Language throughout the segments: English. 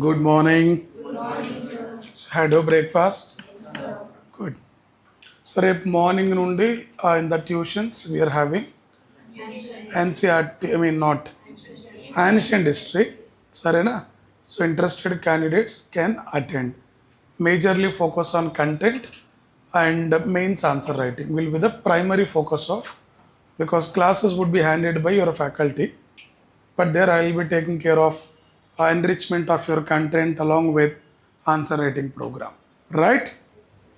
Good morning. Good morning, sir. Had your breakfast? Yes, sir. Good. So రేపు morning నుండి in the tuitions we are having NCERT, I mean not ancient history. సరేనా? So interested candidates can attend. Majorly focus on content and mains answer writing will be the primary focus of, because classes would be handed by your faculty, but there I will be taking care of enrichment of your content along with answer writing program. Right?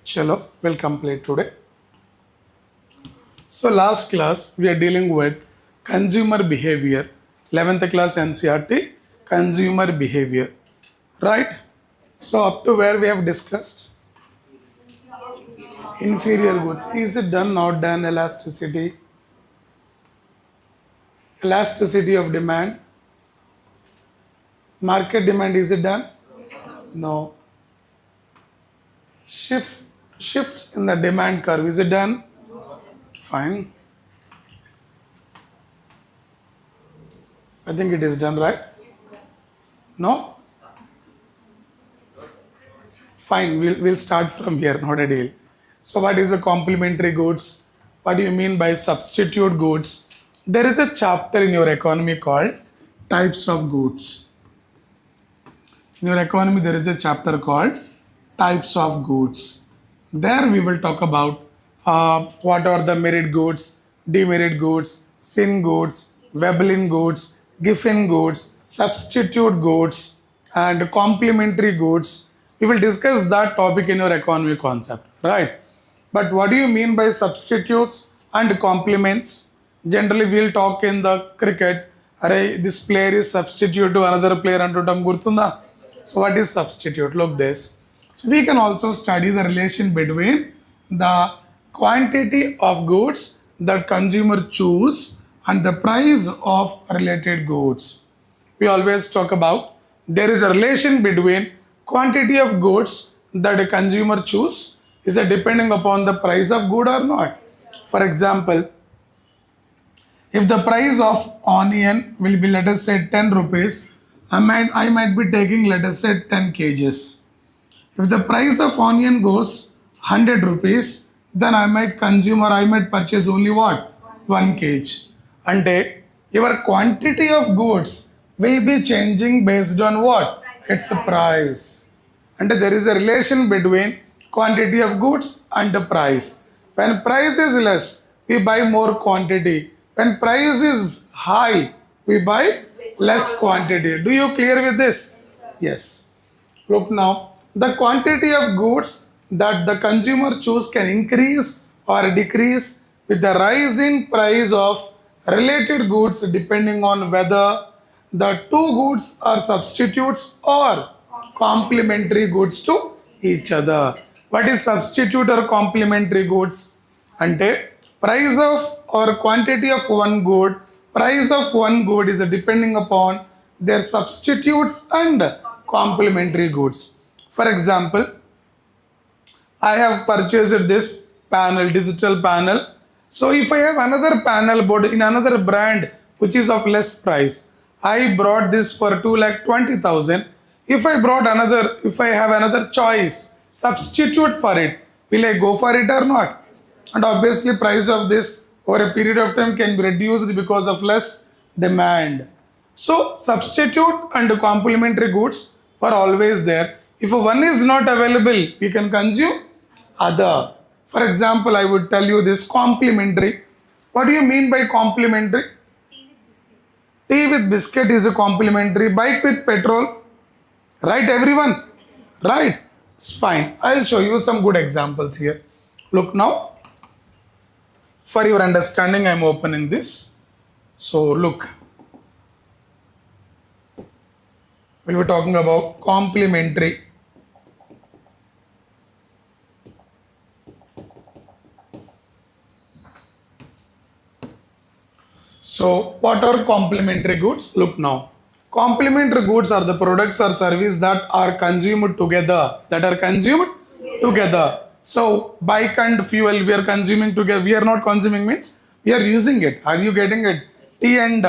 Chalo, we'll complete today. So last class we are dealing with consumer behavior, 11th class NCERT consumer behavior. Right? So up to where we have discussed inferior goods. Is it done? Not done? Elasticity of demand. Market demand, is it done? No. Shifts in the demand curve, is it done? Fine. I think it is done, right? No? Fine, we'll start from here, not a deal. So what is a complementary goods? What do you mean by substitute goods? There is a chapter in your economy called types of goods. In your economy, there is a chapter called types of goods. There we will talk about what are the merit goods, demerit goods, sin goods, Veblen goods, Giffen goods, substitute goods, and complementary goods. We will discuss that topic in your economy concept, right? But what do you mean by substitutes and complements? Generally, we'll talk in the cricket. Array, this player is substitute to another player antutam gurtunda. So what is substitute? Look this. So we can also study the relation between the quantity of goods that consumer choose and the price of related goods. We always talk about there is a relation between quantity of goods that a consumer choose is it depending upon the price of good or not. For example, if the price of onion will be, let us say, 10 rupees, I might be taking, let us say, 10 kgs. If the price of onion goes 100 rupees, then I might consume or I might purchase only what? 1 kg. And your quantity of goods will be changing based on what? Its price. And there is a relation between quantity of goods and the price. When price is less, we buy more quantity. When price is high, we buy less quantity. Do you clear with this? Yes. Look now, the quantity of goods that the consumer choose can increase or decrease with the rise in price of related goods depending on whether the two goods are substitutes or complementary goods to each other. What is substitute or complementary goods? Ante price of or quantity of one good, price of one good is depending upon their substitutes and complementary goods. For example, I have purchased this panel, digital panel. So if I have another panel board in another brand which is of less price, I brought this for 2,20,000. If I have another choice, substitute for it, will I go for it or not? And obviously price of this over a period of time can be reduced because of less demand. So substitute and complementary goods are always there. If one is not available, we can consume other. For example, I would tell you this complementary. What do you mean by complementary? Tea with biscuit is a complementary. Bike with petrol. Right, everyone? Right? It's fine. I'll show you some good examples here. Look now. For your understanding, I'm opening this. So look. We'll be talking about complementary. So what are complementary goods? Look now. Complementary goods are the products or services that are consumed together. So bike and fuel we are consuming together. We are not consuming means we are using it. Are you getting it? Tea and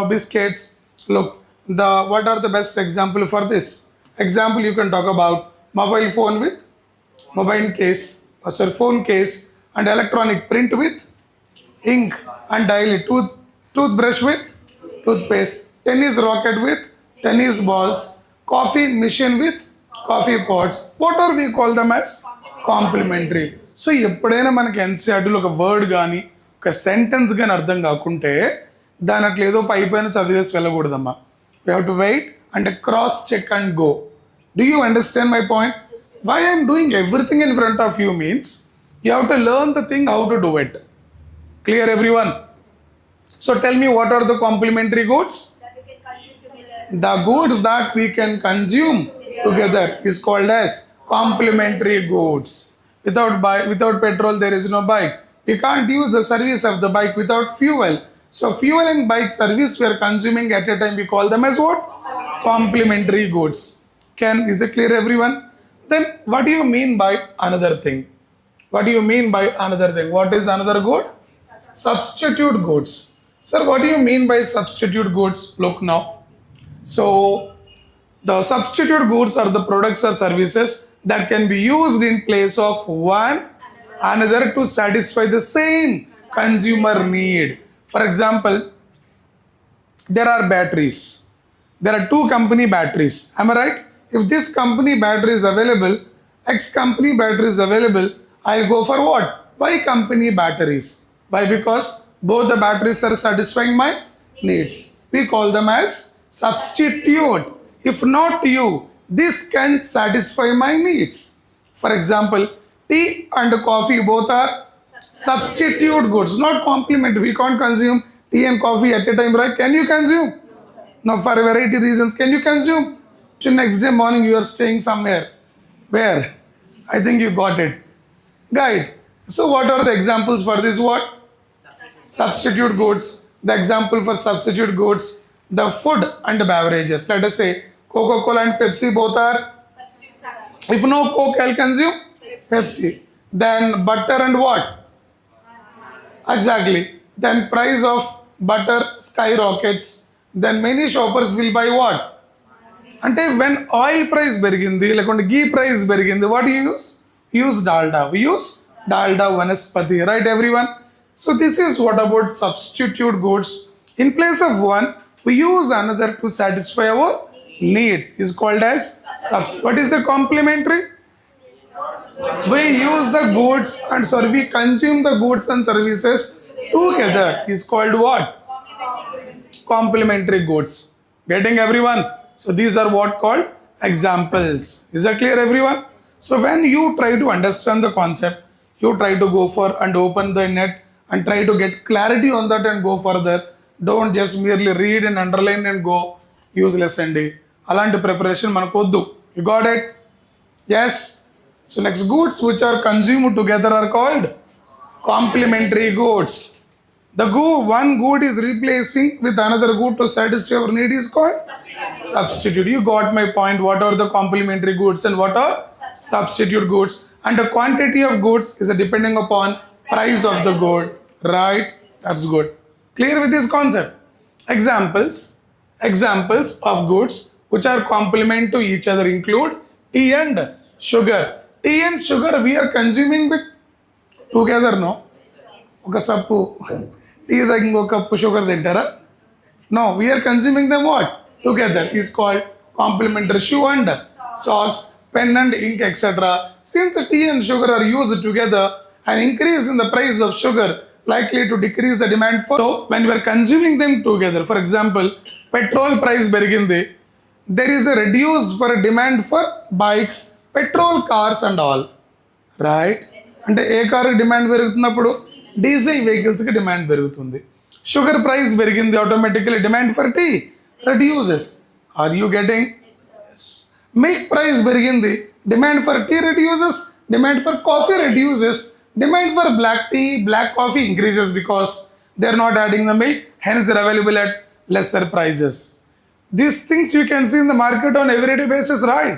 biscuits. Look, what are the best example for this? Example, you can talk about mobile phone with mobile case, phone case, and electronic print with ink and daily toothbrush with toothpaste, tennis racket with tennis balls, coffee machine with coffee pots. What are we call them as? Complementary. So ఎప్పుడైనా మనకి ఎన్సీఆర్టీలో ఒక word కానీ ఒక sentence కానీ అర్థం కాకుంటే దాని అట్లా ఏదో పైపైన చదివేసి వెళ్ళకూడదమ్మా. We have to wait and cross check and go. Do you understand my point? Why I am doing everything in front of you means you have to learn the thing how to do it. Clear everyone? So tell me, what are the complementary goods? The goods that we can consume together is called as complementary goods. Without petrol there is no bike. We can't use the service of the bike without fuel. So fuel and bike service we are consuming at a time, we call them as what? Complementary goods. Is it clear everyone? Then what do you mean by another thing? What do you mean by another thing? What is another good? Substitute goods. Sir, what do you mean by substitute goods? Look now. So the substitute goods are the products or services that can be used in place of one another to satisfy the same consumer need. For example, there are batteries. There are two company batteries. Am I right? If this company battery is available, X company battery is available, I'll go for what? Y company batteries. Why? Because both the batteries are satisfying my needs. We call them as substitute. If not you, this can satisfy my needs. For example, tea and coffee both are substitute goods, not complementary. We can't consume tea and coffee at a time, right? Can you consume? No, for a variety of reasons. Can you consume? Till next day morning you are staying somewhere. Where? I think you got it. Guide. So what are the examples for this? What? Substitute goods. The example for substitute goods, the food and beverages. Let us say Coca-Cola and Pepsi both are. If no Coke, I'll consume Pepsi. Then butter and what? Exactly. Then price of butter skyrockets. Then many shoppers will buy what? అంటే when oil price పెరిగింది లేకుంటే ghee price పెరిగింది, what do you use? Use dalda. We use dalda vanaspati, right everyone? So this is what about substitute goods. In place of one, we use another to satisfy our needs. Is called as what is the complementary? We use the goods and we consume the goods and services together. Is called what? Complementary goods. Getting everyone? So these are what called examples. Is that clear everyone? So when you try to understand the concept, you try to go for and open the net and try to get clarity on that and go further. Don't just merely read and underline and go useless and alanti preparation manakoddu. You got it? Yes. So next, goods which are consumed together are called complementary goods. One good is replacing with another good to satisfy our need is called substitute. You got my point. What are the complementary goods and what are substitute goods? And the quantity of goods is depending upon price of the good, right? That's good. Clear with this concept? Examples of goods which are complement to each other include tea and sugar. Tea and sugar we are consuming together, no? ఒక సప్పు tea తాగి ఇంకో cup sugar తింటారా? No, we are consuming them what? Together. Is called complementary. Shoe and socks, pen and ink, etc. Since tea and sugar are used together, an increase in the price of sugar likely to decrease the demand for. So when we are consuming them together, for example, petrol price berigindi, there is a reduce for demand for bikes, petrol cars and all, right? అంటే a car demand పెరుగుతున్నప్పుడు diesel వెహికల్స్కి demand పెరుగుతుంది. Sugar price పెరిగింది, automatically demand for tea reduces. Are you getting? Milk price పెరిగింది, demand for tea reduces, demand for coffee reduces, demand for black tea, black coffee increases because they are not adding the milk, hence they are available at lesser prices. These things you can see in the market on everyday basis, right?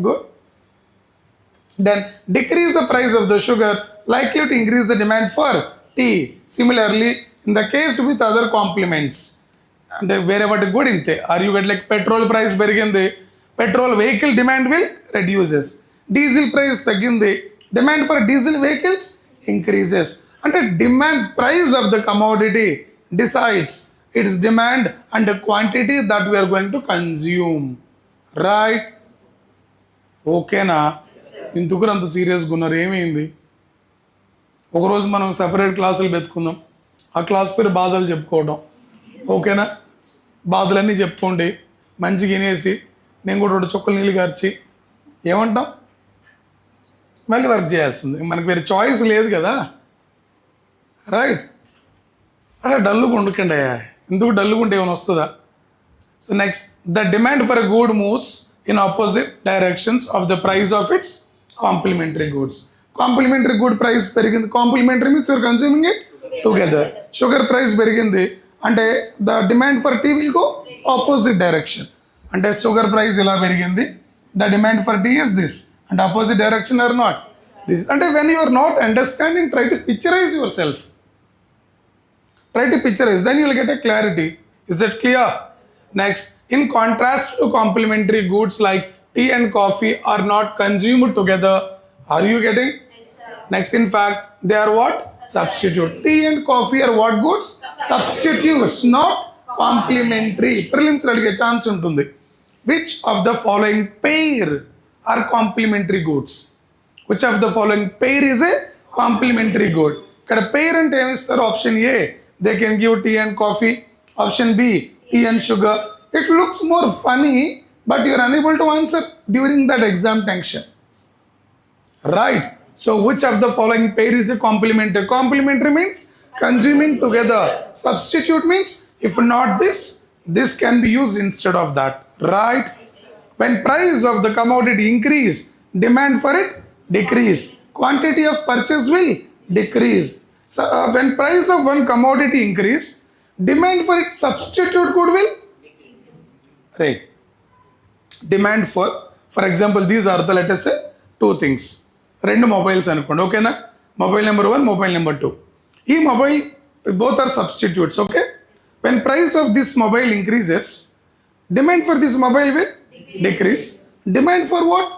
Good. Then decrease the price of the sugar, likely to increase the demand for tea. Similarly, in the case with other complements, and wherever the good inte, are you get like petrol price berigindi, petrol vehicle demand will reduces. Diesel price tagindi, demand for diesel vehicles increases. And the demand price of the commodity decides its demand and the quantity that we are going to consume, right? Okay na? ఇందుకు అంత సీరియస్గా ఉన్నారు, ఏమైంది? ఒకరోజు మనం separate క్లాసులు పెట్టుకుందాం, ఆ క్లాస్ పేరు బాధలు చెప్పుకోవడం, ఓకేనా? బాధలన్నీ చెప్పుకోండి, మంచిగా వినేసి నేను కూడా 2 చుక్కలు నీళ్ళు గార్చి ఏమంటాం మళ్ళీ వర్క్ చేయాల్సింది, మనకు వేరే చాయిస్ లేదు కదా, రైట్? అలా డల్లుగా ఉండకండి, ఎందుకు డల్లుగా ఉంటే ఏమైనా వస్తుందా? So next, the demand for a good moves in opposite directions of the price of its complementary goods. Complementary good price perigindi, complementary means you are consuming it together. Sugar price perigindi ante the demand for tea will go opposite direction. Ante sugar price ila perigindi, the demand for tea is this, and opposite direction or not this. Ante when you are not understanding, try to picturize yourself, try to picturize, then you will get a clarity. Is that clear? Next, in contrast to complementary goods like tea and coffee are not consumed together. Are you getting? Yes, sir. Next, in fact, they are what? Substitute. Tea and coffee are what goods? Substitutes, not complementary. Prelims అడిగే chance ఉంటుంది. Which of the following pair are complementary goods? Which of the following pair is a complementary good? ఇక్కడ pair అంటే ఏమిస్తారు? Option A, they can give tea and coffee. Option B, tea and sugar. It looks more funny, but you are unable to answer during that exam tension. Right? So which of the following pair is a complementary? Complementary means consuming together. Substitute means if not this, this can be used instead of that. Right? When price of the commodity increase, demand for it decrease. Quantity of purchase will decrease. So when price of one commodity increase, demand for its substitute good will. Right. Demand for example, these are the, let us say, two things. రెండు mobiles అనుకోండి, ఓకేనా? Mobile number 1, mobile number 2. ఈ mobile both are substitutes, okay? When price of this mobile increases, demand for this mobile will decrease. Demand for what?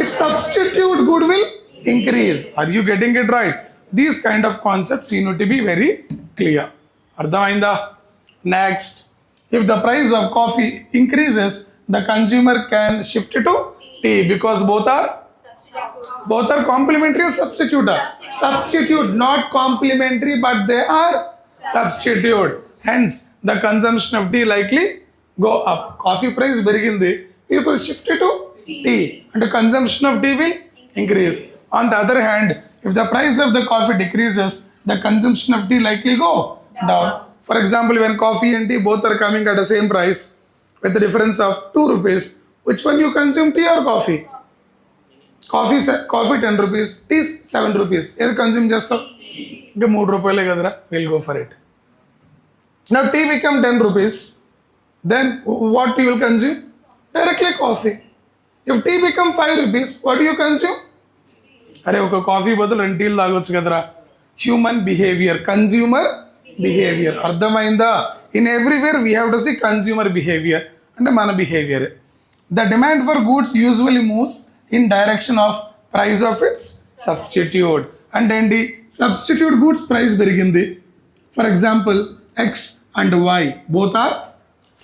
Its substitute good will increase. Are you getting it right? These kind of concepts you need to be very clear. అర్థమైందా? Next, if the price of coffee increases, the consumer can shift to tea because both are complementary or substitute? Substitute, not complementary, but they are substitute. Hence the consumption of tea likely go up. Coffee price berigindi, people shift to tea and the consumption of tea will increase. On the other hand, if the price of the coffee decreases, the consumption of tea likely go down. For example, when coffee and tea both are coming at the same price with the difference of 2 rupees, which one you consume, tea or coffee? Coffee 10 rupees, tea 7 rupees. ఏది consume చేస్తావు? ఇంకా 3 రూపాయలే కదరా, will go for it. Now tea become 10 rupees, then what you will consume? Directly coffee. If tea become 5 rupees, what do you consume? అరే ఒక coffee బదులు 2 టీలు తాగొచ్చు కదరా. Human behaviour, consumer behaviour. అర్థమైందా? In everywhere we have to see consumer behaviour అంటే మన behaviour. The demand for goods usually moves in direction of price of its substitute. అంటే ఏంటి? సబ్స్టిట్యూట్ గూడ్స్ ప్రైస్ పెరిగింది. For example X and Y both are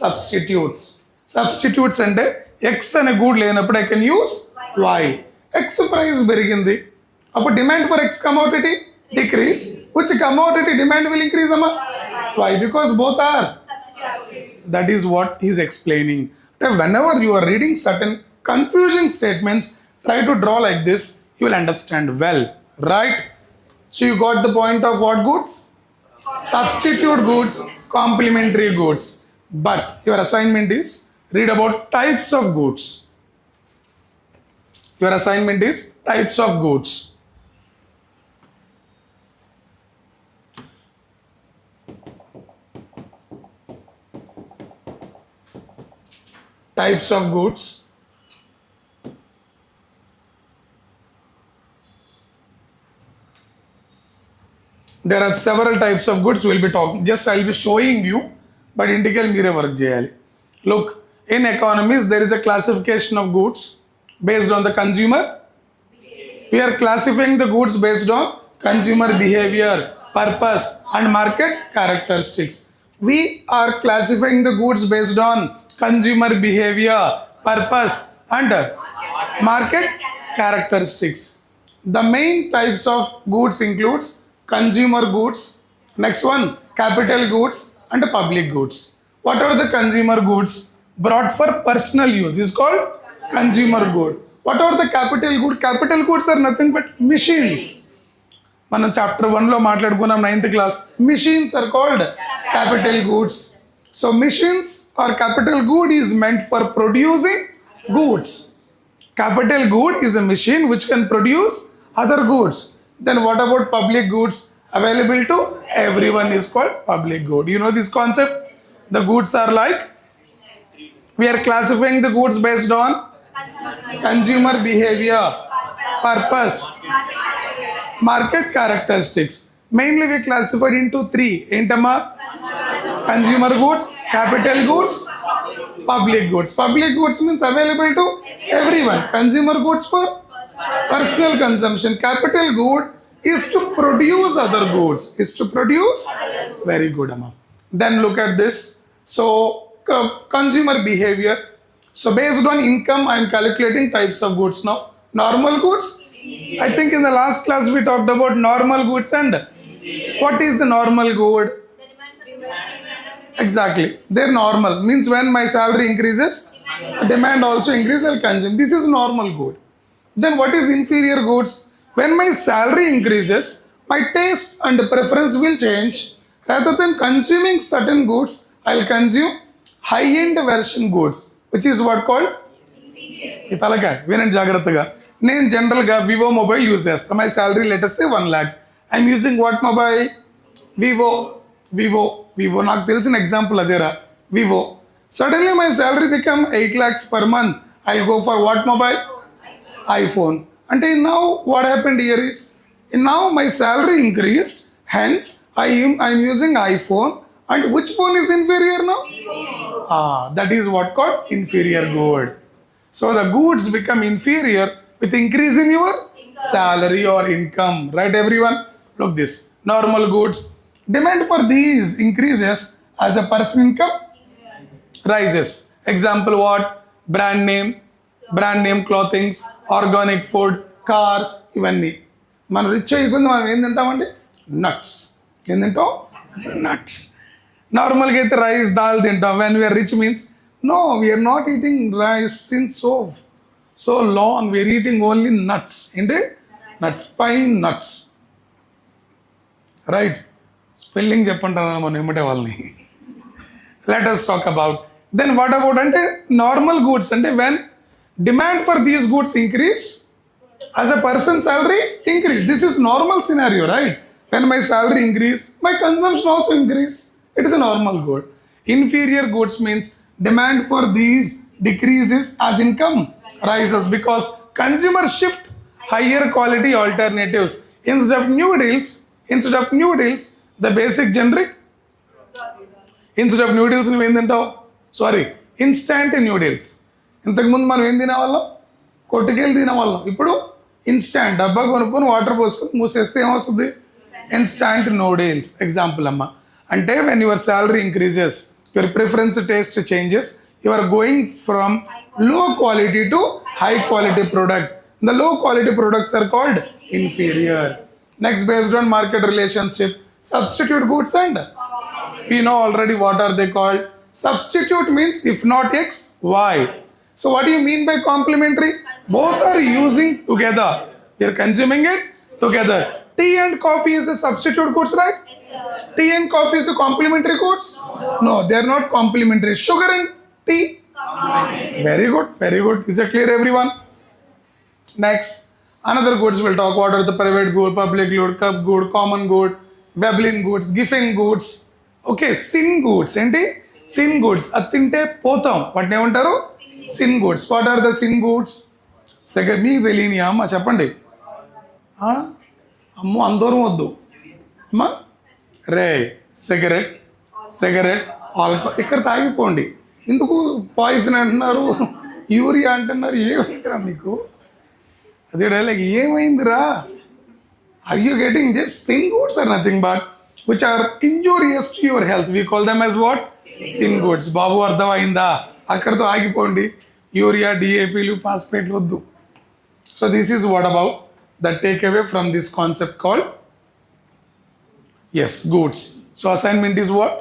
substitutes. Substitutes అంటే X అనే good లేనప్పుడు I can use Y. X price పెరిగింది, అప్పుడు demand for X commodity decrease. Which commodity demand will increase, amma? Why? Because both are. That is what he is explaining. Whenever you are reading certain confusing statements, try to draw like this, you will understand well, right? So you got the point of what goods? Substitute goods, complementary goods. But your assignment is read about types of goods. Your assignment is types of goods. Types of goods. There are several types of goods we'll be talking. Just I'll be showing you, but integral mere work cheyali. Look, in economies there is a classification of goods based on the consumer. We are classifying the goods based on consumer behavior, purpose and market characteristics. We are classifying the goods based on consumer behavior, purpose and market characteristics. The main types of goods includes consumer goods, next one capital goods and public goods. What are the consumer goods brought for personal use is called consumer good. What are the capital good? Capital goods are nothing but machines. మనం chapter 1లో మాట్లాడుకున్నాం 9th class. Machines are called capital goods. So machines or capital good is meant for producing goods. Capital good is a machine which can produce other goods. Then what about public goods? Available to everyone is called public good. You know this concept? The goods are like, we are classifying the goods based on consumer behavior, purpose, market characteristics. Mainly we classified into 3. Entama? Consumer goods, capital goods, public goods. Public goods means available to everyone. Consumer goods for personal consumption. Capital good is to produce other goods. Is to produce. Very good, Amma. Then look at this. So consumer behavior. So based on income, I am calculating types of goods now. Normal goods. I think in the last class we talked about normal goods and what is the normal good? Exactly. They're normal. Means when my salary increases, demand also increases, I'll consume. This is normal good. Then what is inferior goods? When my salary increases, my taste and preference will change. Rather than consuming certain goods, I'll consume high-end version goods, which is what called ఇతలగా వినండి జాగ్రత్తగా. నేను జనరల్గా Vivo mobile use చేస్తాను. My salary letters 1 lakh. I'm using what mobile? Vivo నాకు తెలిసిన example అదేరా, Vivo. Suddenly my salary become 8 lakhs per month. I go for what mobile? iPhone. అంటే now what happened here is, now my salary increased, hence I'm using iPhone, and which phone is inferior now? That is what called inferior good. So the goods become inferior with increase in your salary or income, right everyone? Look this, normal goods, demand for these increases as a person income rises. Example what? Brand name clothings, organic food, cars, ఇవన్నీ. మనం rich అయిపోయింది, మనం ఏం తింటామండి? Nuts. ఏం తింటాం? Nuts. నార్మల్గా అయితే రైస్ దాల్ తింటాం. When we're rich means no, we're not eating rice since so long, we're eating only nuts. ఏంటి? Nuts, pine nuts, right? Spelling చెప్పంటారా మనం ఏమంటే వాళ్ళని. Let us talk about. Then what about అంటే నార్మల్ గూడ్స్ అంటే when demand for these goods increase as a person's salary increase. This is normal scenario, right? When my salary increase, my consumption also increase. It is a normal good. Inferior goods means demand for these decreases as income rises because consumers shift higher quality alternatives. Instead of noodles, the basic generic. Instead of noodles, instant noodles. ఇంతకుముందు మనం ఏం తినేవాళ్ళం? కొట్టుకెళ్ళి తినేవాళ్ళం. ఇప్పుడు instant, డబ్బా కొనుక్కొని water పోసుకొని మూసేస్తే ఏమొస్తుంది? Instant noodles. ఎగ్జాంపుల్ అమ్మ. అంటే when your salary increases, your preference taste changes, you are going from low quality to high quality product. The low quality products are called inferior. Next, based on market relationship, substitute goods and we know already what are they called. Substitute means if not X, Y. So what do you mean by complementary? Both are using together. We are consuming it together. Tea and coffee is a substitute goods, right? Yes, tea and coffee is a complementary goods? No, they are not complementary. Sugar and tea? Very good. Is it clear everyone? Next, another goods we'll talk. What are the private good, public good, cup good, common good, Veblen goods, giffen goods. Okay, sin goods. ఏంటి? Sin goods. అది తింటే పోతాం. వాటిని ఏమంటారు? Sin goods. What are the sin goods? మీకు తెలియని అమ్మ చెప్పండి. అమ్మో అందరం వద్దు అమ్మా. రే సిగరెట్ ఆల్కహాల్. ఇక్కడ తాగిపోండి. ఎందుకు పాయిజన్ అంటున్నారు, యూరియా అంటున్నారు? ఏమైందిరా మీకు? అదే డైలాగ్, ఏమైందిరా? Are you getting this? Sin goods are nothing but which are injurious to your health. We call them as what? Sin goods. బాబు అర్థమైందా? అక్కడితో ఆగిపోండి. యూరియా, డిఏపీలు, ఫాస్ఫేట్లు వద్దు. So this is what about the take away from this concept called goods. So assignment is what?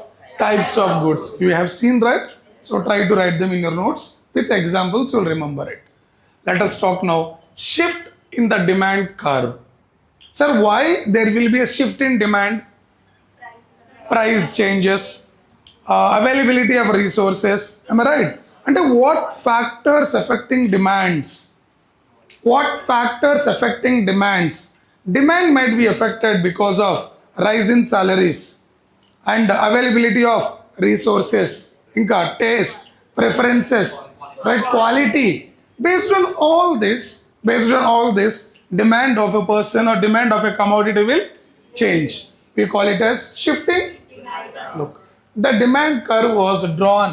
Types of goods. You have seen, right? So try to write them in your notes. With examples, you'll remember it. Let us talk now. Shift in the demand curve. Sir, why there will be a shift in demand? Price changes. Availability of resources. Am I right? And what factors affecting demands? Demand might be affected because of rise in salaries and availability of resources, inka taste, preferences, right? Quality. Based on all this, demand of a person or demand of a commodity will change. We call it as shifting. Look. The demand curve was drawn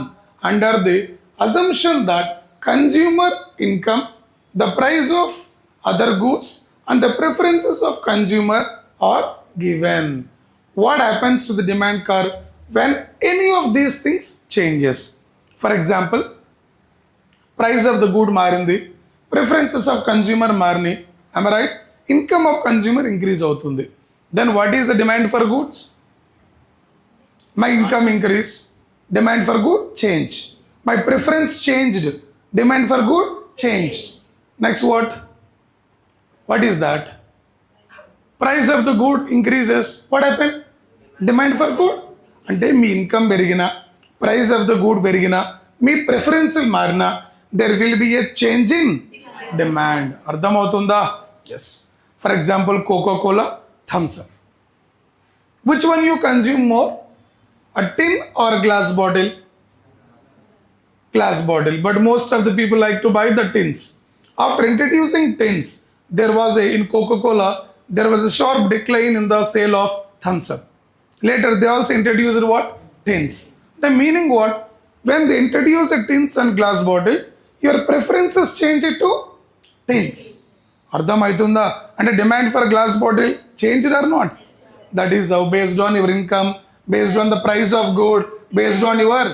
under the assumption that consumer income, the price of other goods, and the preferences of consumer are given. What happens to the demand curve when any of these things changes. For example, price of the good marindi, preferences of consumer marni, am I right? Income of consumer increase avutundi. Then what is the demand for goods? My income increase, demand for good change. My preference changed, demand for good changed. Next what? What is that? Price of the good increases. What happened? Demand for good. అంటే మీ income పెరిగినా, price of the good పెరిగినా, మీ ప్రిఫరెన్సులు మారినా, there will be a change in demand. అర్థమవుతుందా? Yes. For example Coca Cola, Thums Up. Which one you consume more? A tin or glass bottle? Glass bottle. But most of the people like to buy the tins. After introducing tins, there was in Coca-Cola, there was a sharp decline in the sale of thumbs up. Later, they also introduced what? Tins. The meaning what? When they introduce a tins and glass bottle, your preferences change it to tins. Ardham aitunda? And the demand for glass bottle changed or not? That is how, based on your income, based on the price of good, based on your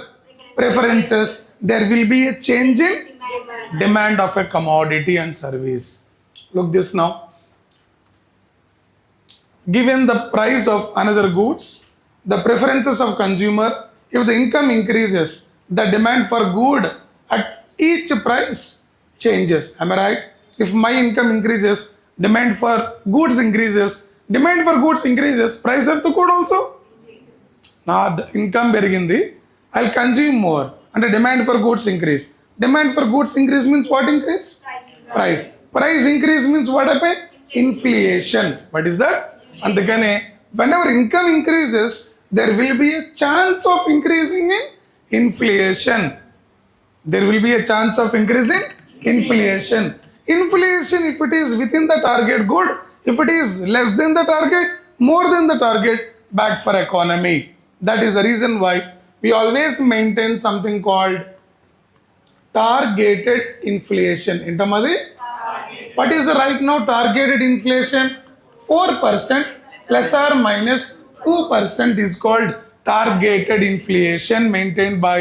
preferences, there will be a change in demand of a commodity and service. Look this now. Given the price of another goods, the preferences of consumer, if the income increases, the demand for good at each price changes. Am I right? If my income increases, demand for goods increases. Demand for goods increases, price of the good also. నా income పెరిగింది, I will consume more, అంటే demand for goods increase. Demand for goods increase means what increase? Price. Price increase means what happen? Inflation. What is that? అందుకనే whenever income increases, there will be a chance of increasing in inflation. There will be a chance of increasing inflation. Inflation, if it is within the target, good. If it is less than the target, more than the target, bad for economy. That is the reason why we always maintain something called targeted inflation. Intamadi? What is the right now targeted inflation? 4% plus or minus 2% is called targeted inflation maintained by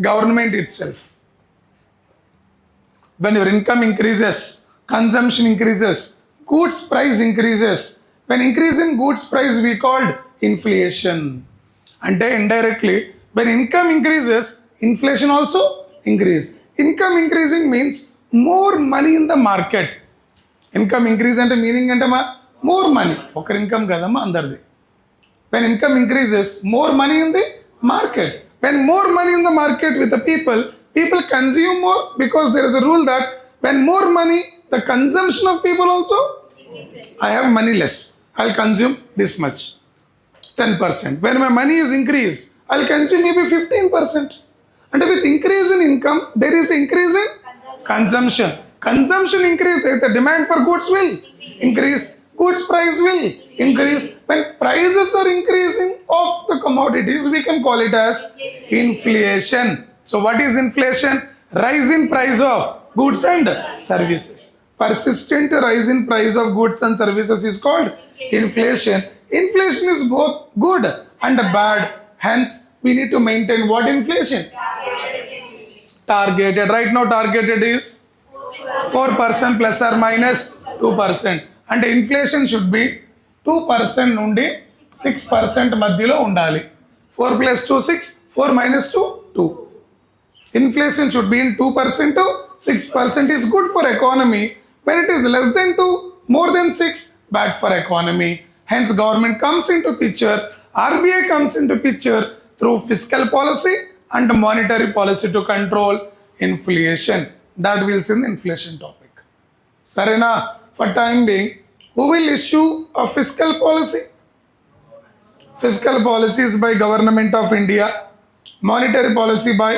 government itself. When your income increases, consumption increases, goods price increases. When increase in goods price we called inflation. And indirectly, when income increases, inflation also increase. Income increasing means more money in the market. Income increase అంటే meaning అంటే more money. ఒకరి income కదమ్మా అందరిది. When income increases, more money in the market. When more money in the market with the people consume more, because there is a rule that when more money, the consumption of people also, I have money less, I'll consume this much, 10%. When my money is increased, I'll consume maybe 15%. And with increase in income, there is increase in consumption. Consumption increase, the demand for goods will increase, goods price will increase. When prices are increasing of the commodities, we can call it as inflation. So what is inflation? Rise in price of goods and services. Persistent rise in price of goods and services is called inflation. Inflation is both good and bad. Hence, we need to maintain what inflation? Targeted. Right now, targeted is 4% plus or minus 2%. And inflation should be 2% నుండి 6% మధ్యలో ఉండాలి. 4 plus 2, 6. 4 minus 2, 2. Inflation should be in 2% to 6% is good for economy. When it is less than 2, more than 6, bad for economy. Hence, government comes into picture, RBI comes into picture through fiscal policy and monetary policy to control inflation. That we'll see in the inflation topic. Sarena, for time being, who will issue a fiscal policy? Fiscal policy is by Government of India. Monetary policy by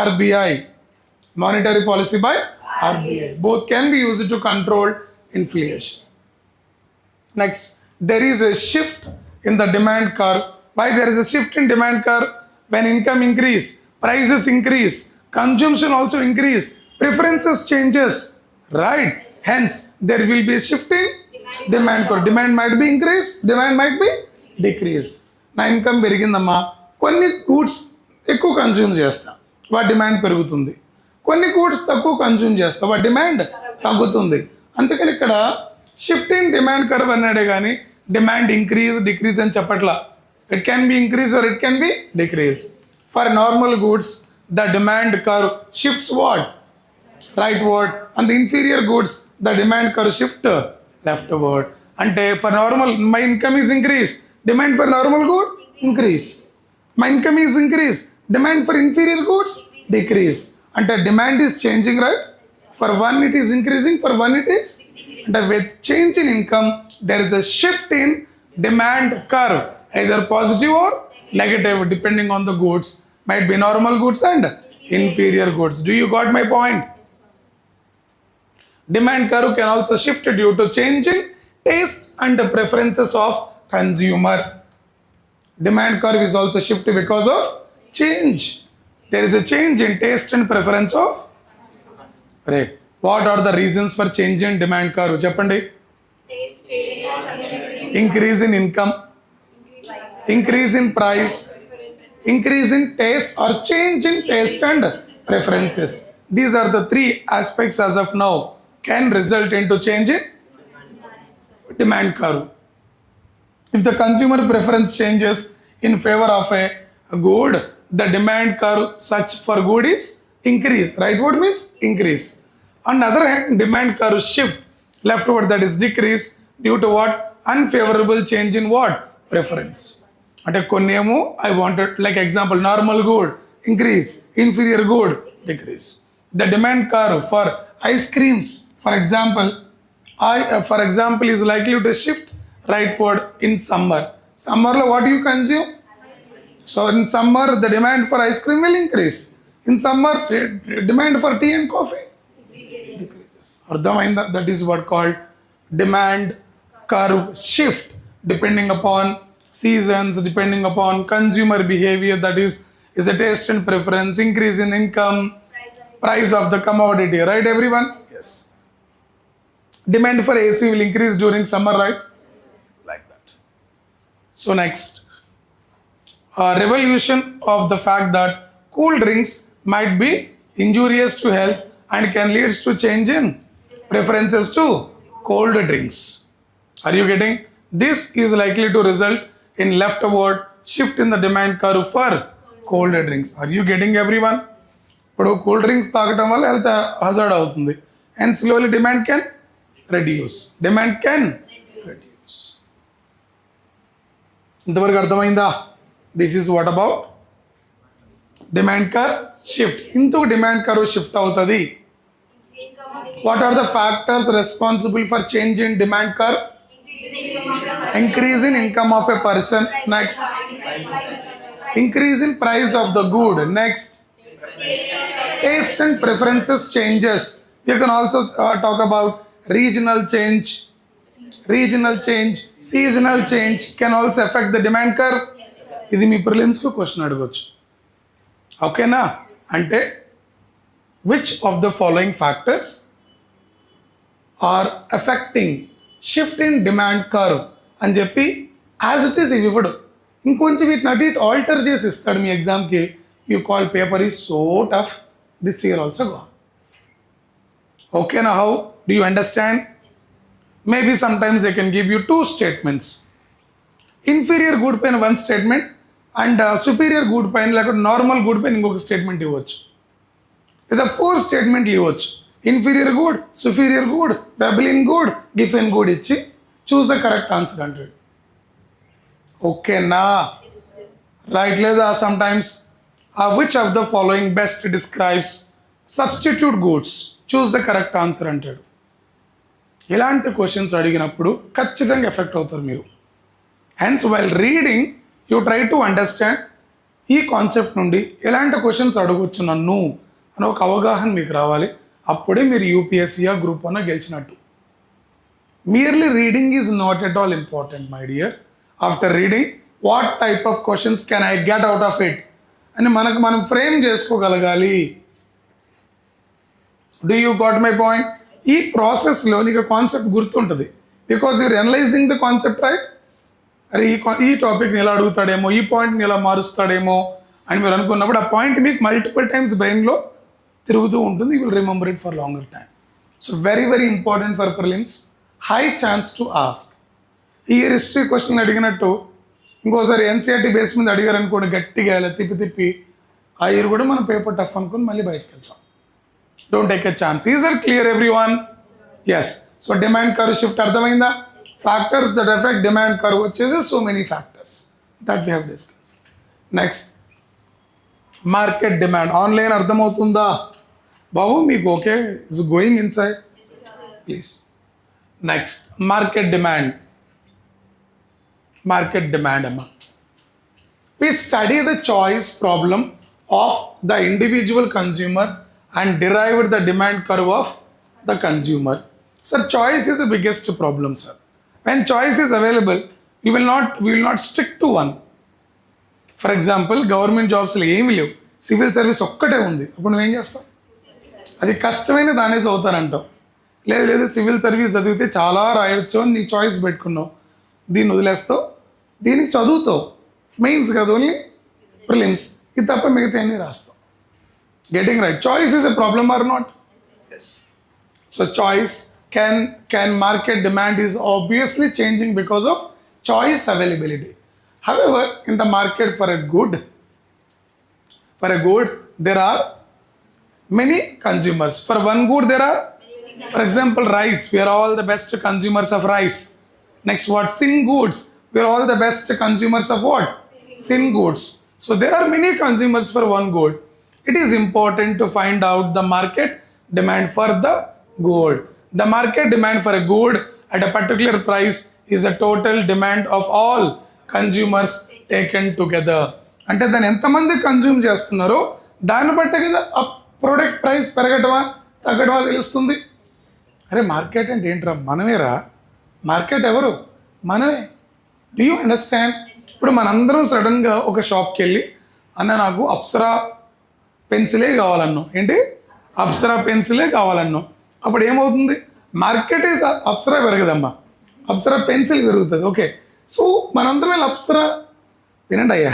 RBI. Monetary policy by RBI. Both can be used to control inflation. Next, there is a shift in the demand curve. Why there is a shift in demand curve? When income increase, prices increase, consumption also increase, preferences changes, right? Hence, there will be a shift in demand curve. Demand might be increased, demand might be decreased. నా income పెరిగిందమ్మా, కొన్ని goods ఎక్కువ consume చేస్తా, వాటి demand పెరుగుతుంది. కొన్ని goods తక్కువ consume చేస్తా, వాటి డిమాండ్ తగ్గుతుంది. అందుకని ఇక్కడ షిఫ్ట్ ఇన్ డిమాండ్ కర్వ్ అన్నాడే కానీ డిమాండ్ ఇంక్రీజ్ డిక్రీజ్ అని చెప్పట్లా. It can be increase or it can be decrease. For normal goods the demand curve shifts what rightward, and the inferior goods the demand curve shift leftward. అంటే for normal my income is increase, demand for normal good increase. My income is increase, demand for inferior goods decrease. అంటే demand is changing, right? For one it is increasing, for one it is. And with change in income there is a shift in demand curve, either positive or negative depending on the goods. Might be normal goods and inferior goods. Do you got my point? Demand curve can also shift due to changing taste and preferences of consumer. Demand curve is also shifted because of change. There is a change in taste and preference of. Right. What are the reasons for change in demand curve? Cheppandi. Increase in income, increase in price, increase in taste or change in taste and preferences. These are the three aspects as of now can result into change in demand curve. If the consumer preference changes in favor of a good, the demand curve search for good is increase. Rightward means increase. On the other hand, demand curve shift leftward, that is decrease, due to what? Unfavorable change in what? Preference. At a konnemo I wanted, like example, normal good increase, inferior good decrease. The demand curve for ice creams, for example, is likely to shift rightward in summer. Summer lo what do you consume? So in summer the demand for ice cream will increase. In summer demand for tea and coffee decreases. Ardhamainda? That is what called demand curve shift depending upon seasons, depending upon consumer behavior, that is a taste and preference, increase in income, price of the commodity, right everyone? Yes. Demand for AC will increase during summer, right? Like that. So next, revolution of the fact that cool drinks might be injurious to health and can lead to change in preferences to cold drinks. Are you getting? This is likely to result in leftward shift in the demand curve for cold drinks. Are you getting everyone? ఇప్పుడు cool drinks తాగటం వల్ల health hazard అవుతుంది and slowly demand can reduce. ఇంతవరకు అర్థమైందా? This is what about demand curve shift. ఇందుకు demand curve shift అవుతుంది. What are the factors responsible for change in demand curve? Increase in income of a person. Next, increase in price of the good. Next, taste and preferences changes. You can also talk about regional change, seasonal change can also affect the demand curve. ఇది మీ ప్రిలిమ్స్లో question అడగవచ్చు. ఓకేనా? అంటే which of the following factors are affecting shift in demand curve అని చెప్పి as it is ఇవ్వడు, ఇంకొంచెం వీటిని అటు ఇటు ఆల్టర్ చేసి ఇస్తాడు మీ ఎగ్జామ్కి. You call paper is so tough this year also gone. ఓకేనా? How do you understand? Maybe sometimes they can give you 2 statements. Inferior good పైన 1 statement అండ్ సుపీరియర్ గుడ్ పైన లేకపోతే నార్మల్ గుడ్ పైన ఇంకొక స్టేట్మెంట్ ఇవ్వచ్చు, లేదా 4 statementలు ఇవ్వచ్చు. Inferior good, superior good, Veblen good, Giffen good ఇచ్చి చూస్ ద కరెక్ట్ ఆన్సర్ అంటాడు. ఓకేనా? రైట్. లేదా sometimes which of the following best describes substitute goods, choose the correct answer అంటాడు. ఇలాంటి క్వశ్చన్స్ అడిగినప్పుడు ఖచ్చితంగా ఎఫెక్ట్ అవుతారు మీరు. Hence while reading you try to understand ఈ కాన్సెప్ట్ నుండి ఎలాంటి క్వశ్చన్స్ అడగవచ్చు నన్ను అని ఒక అవగాహన మీకు రావాలి. అప్పుడే మీరు యూపీఎస్సీయా గ్రూప్ 1 గెలిచినట్టు. Merely reading is not at all important my dear. After reading what type of questions can I get out of it అని మనం ఫ్రేమ్ చేసుకోగలగాలి. Do you got my point? ఈ ప్రాసెస్లో నీకు కాన్సెప్ట్ గుర్తుంటుంది because you're analysing the concept, right? అరే ఈ టాపిక్ని ఎలా అడుగుతాడేమో, ఈ పాయింట్ని ఎలా మారుస్తాడేమో అని మీరు అనుకున్నప్పుడు ఆ పాయింట్ మీకు మల్టిపుల్ టైమ్స్ బ్రెయిన్లో తిరుగుతూ ఉంటుంది. You will remember it for longer time. So very very important for prelims, high chance to ask. ఈ హిస్టరీ క్వశ్చన్ అడిగినట్టు ఇంకోసారి ఎన్సీఆర్టీ బేస్ మీద అడిగారు అనుకోండి, గట్టిగా ఇలా తిప్పి ఆ ఇయర్ కూడా మనం పేపర్ టఫ్ అనుకుని మళ్ళీ బయటకు వెళ్తాం. Don't take a chance. Is it clear everyone? Yes. So demand curve shift అర్థమైందా? Factors that effect demand curve వచ్చేసి so many factors that we have discuss. Next market demand. Online అర్థమవుతుందా బాబు మీకు? Okay, is going inside please. Next market demand. Market demand అమ్మా, we study the choice problem of the individual consumer and derived the demand curve of the consumer. Sir, choice is the biggest problem, sir. When choice is available, we will not stick to one. For example, government jobs లో ఏమి లేవు, civil service ఒక్కటే ఉంది. అప్పుడు నువ్వేం చేస్తావు? అది కష్టమైన దానే చదువుతానంటావు. లేదు సివిల్ సర్వీస్ చదివితే చాలా రాయొచ్చు అని నీ చాయిస్ పెట్టుకున్నావు. దీన్ని వదిలేస్తావు, దీనికి చదువుతావు. మెయిన్స్ కాదు, ఓన్లీ ప్రిలిమ్స్. ఇది తప్ప మిగతా అన్నీ రాస్తాం. Getting right. Choice is a problem or not? Yes. So choice can market demand is obviously changing because of choice availability. However, in the market for a good there are many consumers. For one good there are, for example, rice. We are all the best consumers of rice. Next, what? Sin goods. We are all the best consumers of what? Sin goods. So there are many consumers for one good. It is important to find out the market demand for the good. The market demand for a good at a particular price is a total demand of all consumers taken together. అంటే దాన్ని ఎంతమంది consume చేస్తున్నారో దాన్ని బట్టే కదా ఆ product price పెరగటమా తగ్గటమా తెలుస్తుంది. అరే మార్కెట్ అంటే ఏంట్రా? మనమేరా. మార్కెట్ ఎవరు? మనమే. Do you understand? ఇప్పుడు మనందరం సడన్గా ఒక షాప్కి వెళ్ళి అన్న నాకు అప్సరా పెన్సిలే కావాలన్నాం. ఏంటి? అప్సరా పెన్సిలే కావాలన్నాం. అప్పుడు ఏమవుతుంది? మార్కెట్ ఈజ్ అప్సరా పెరగదమ్మా, అప్సరా పెన్సిల్ పెరుగుతుంది. ఓకే, సో మనందరం వెళ్ళి అప్సరా వినండి అయ్యా,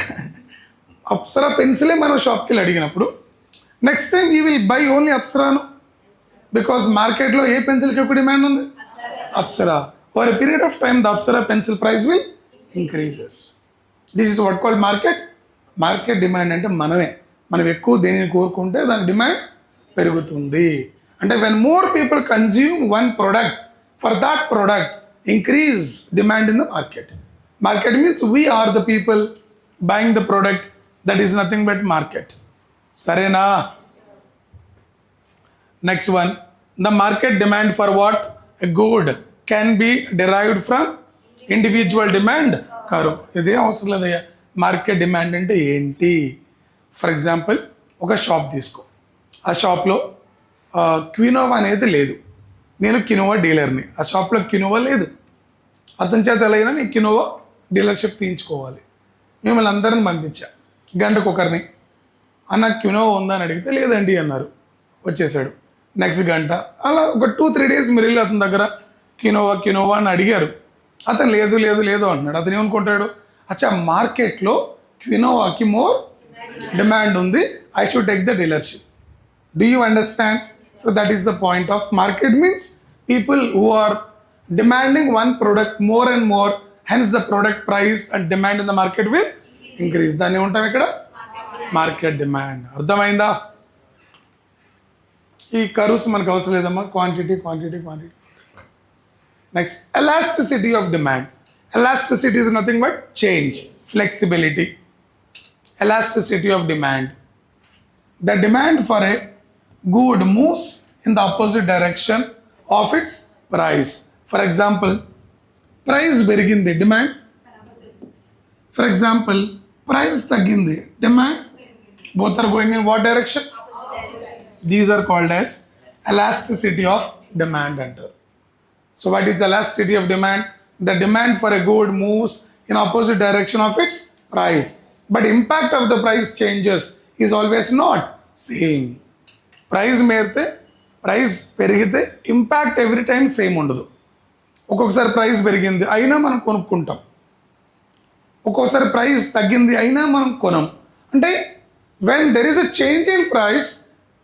అప్సరా పెన్సిలే మనం షాప్కి వెళ్ళి అడిగినప్పుడు next time you will buy only అప్సరాను, బికాస్ మార్కెట్లో ఏ పెన్సిల్కి ఎక్కువ డిమాండ్ ఉంది? Apsara. Over a period of time the Apsara pencil price will increases. This is what called market. Market demand అంటే మనం ఎక్కువ దేనిని కోరుకుంటే దాని డిమాండ్ పెరుగుతుంది. అంటే when more people consume one product, for that product increase demand in the market. Market means we are the people buying the product, that is nothing but market. సరేనా? Next one, the market demand for what? A good can be derived from individual demand curve. ఇదే అవసరం లేదయ్యా. Market demand అంటే ఏంటి? For example ఒక shop తీసుకో, ఆ షాప్లో క్వినోవా అనేది లేదు. నేను కినోవా డీలర్ని, ఆ షాప్లో కినోవా లేదు. అతని చేత ఎలా అయినా నేను కినోవా డీలర్షిప్ తీయించుకోవాలి. మిమ్మల్ని అందరిని పంపించా, గంటకు ఒకరిని. అన్న కినోవా ఉందా అని అడిగితే లేదండి అన్నారు, వచ్చేసాడు. నెక్స్ట్ గంట అలా ఒక 2-3 డేస్ మీరు వెళ్ళి అతని దగ్గర కినోవా అని అడిగారు. అతను లేదు అంటున్నాడు. అతను ఏమనుకుంటాడు? అచ్చా మార్కెట్లో క్వినోవాకి మోర్ డిమాండ్ ఉంది, I should take the dealership. Do you understand? So that is the point of market. Means people who are demanding one product more and more, hence the product price and demand in the market will increase. దాన్ని ఉంటాం ఇక్కడ market demand. అర్థమైందా? ఈ curves మనకు అవసరం లేదమ్మా. Quantity. Next, elasticity of demand. Elasticity is nothing but change, flexibility. Elasticity of demand. The demand for a good moves in the opposite direction of its price. For example, price పెరిగింది, demand. For example price తగ్గింది, demand. Both are going in what direction? These are called as elasticity of demand అంటారు. So what is elasticity of demand? The demand for a good moves in opposite direction of its price, but impact of the price changes is always not same. Price పెరిగితే impact every time same ఉండదు. ఒక్కొక్కసారి price పెరిగింది అయినా మనం కొనుక్కుంటాం. ఒక్కోసారి price తగ్గింది అయినా మనం కొనం. అంటే when there is a change in price,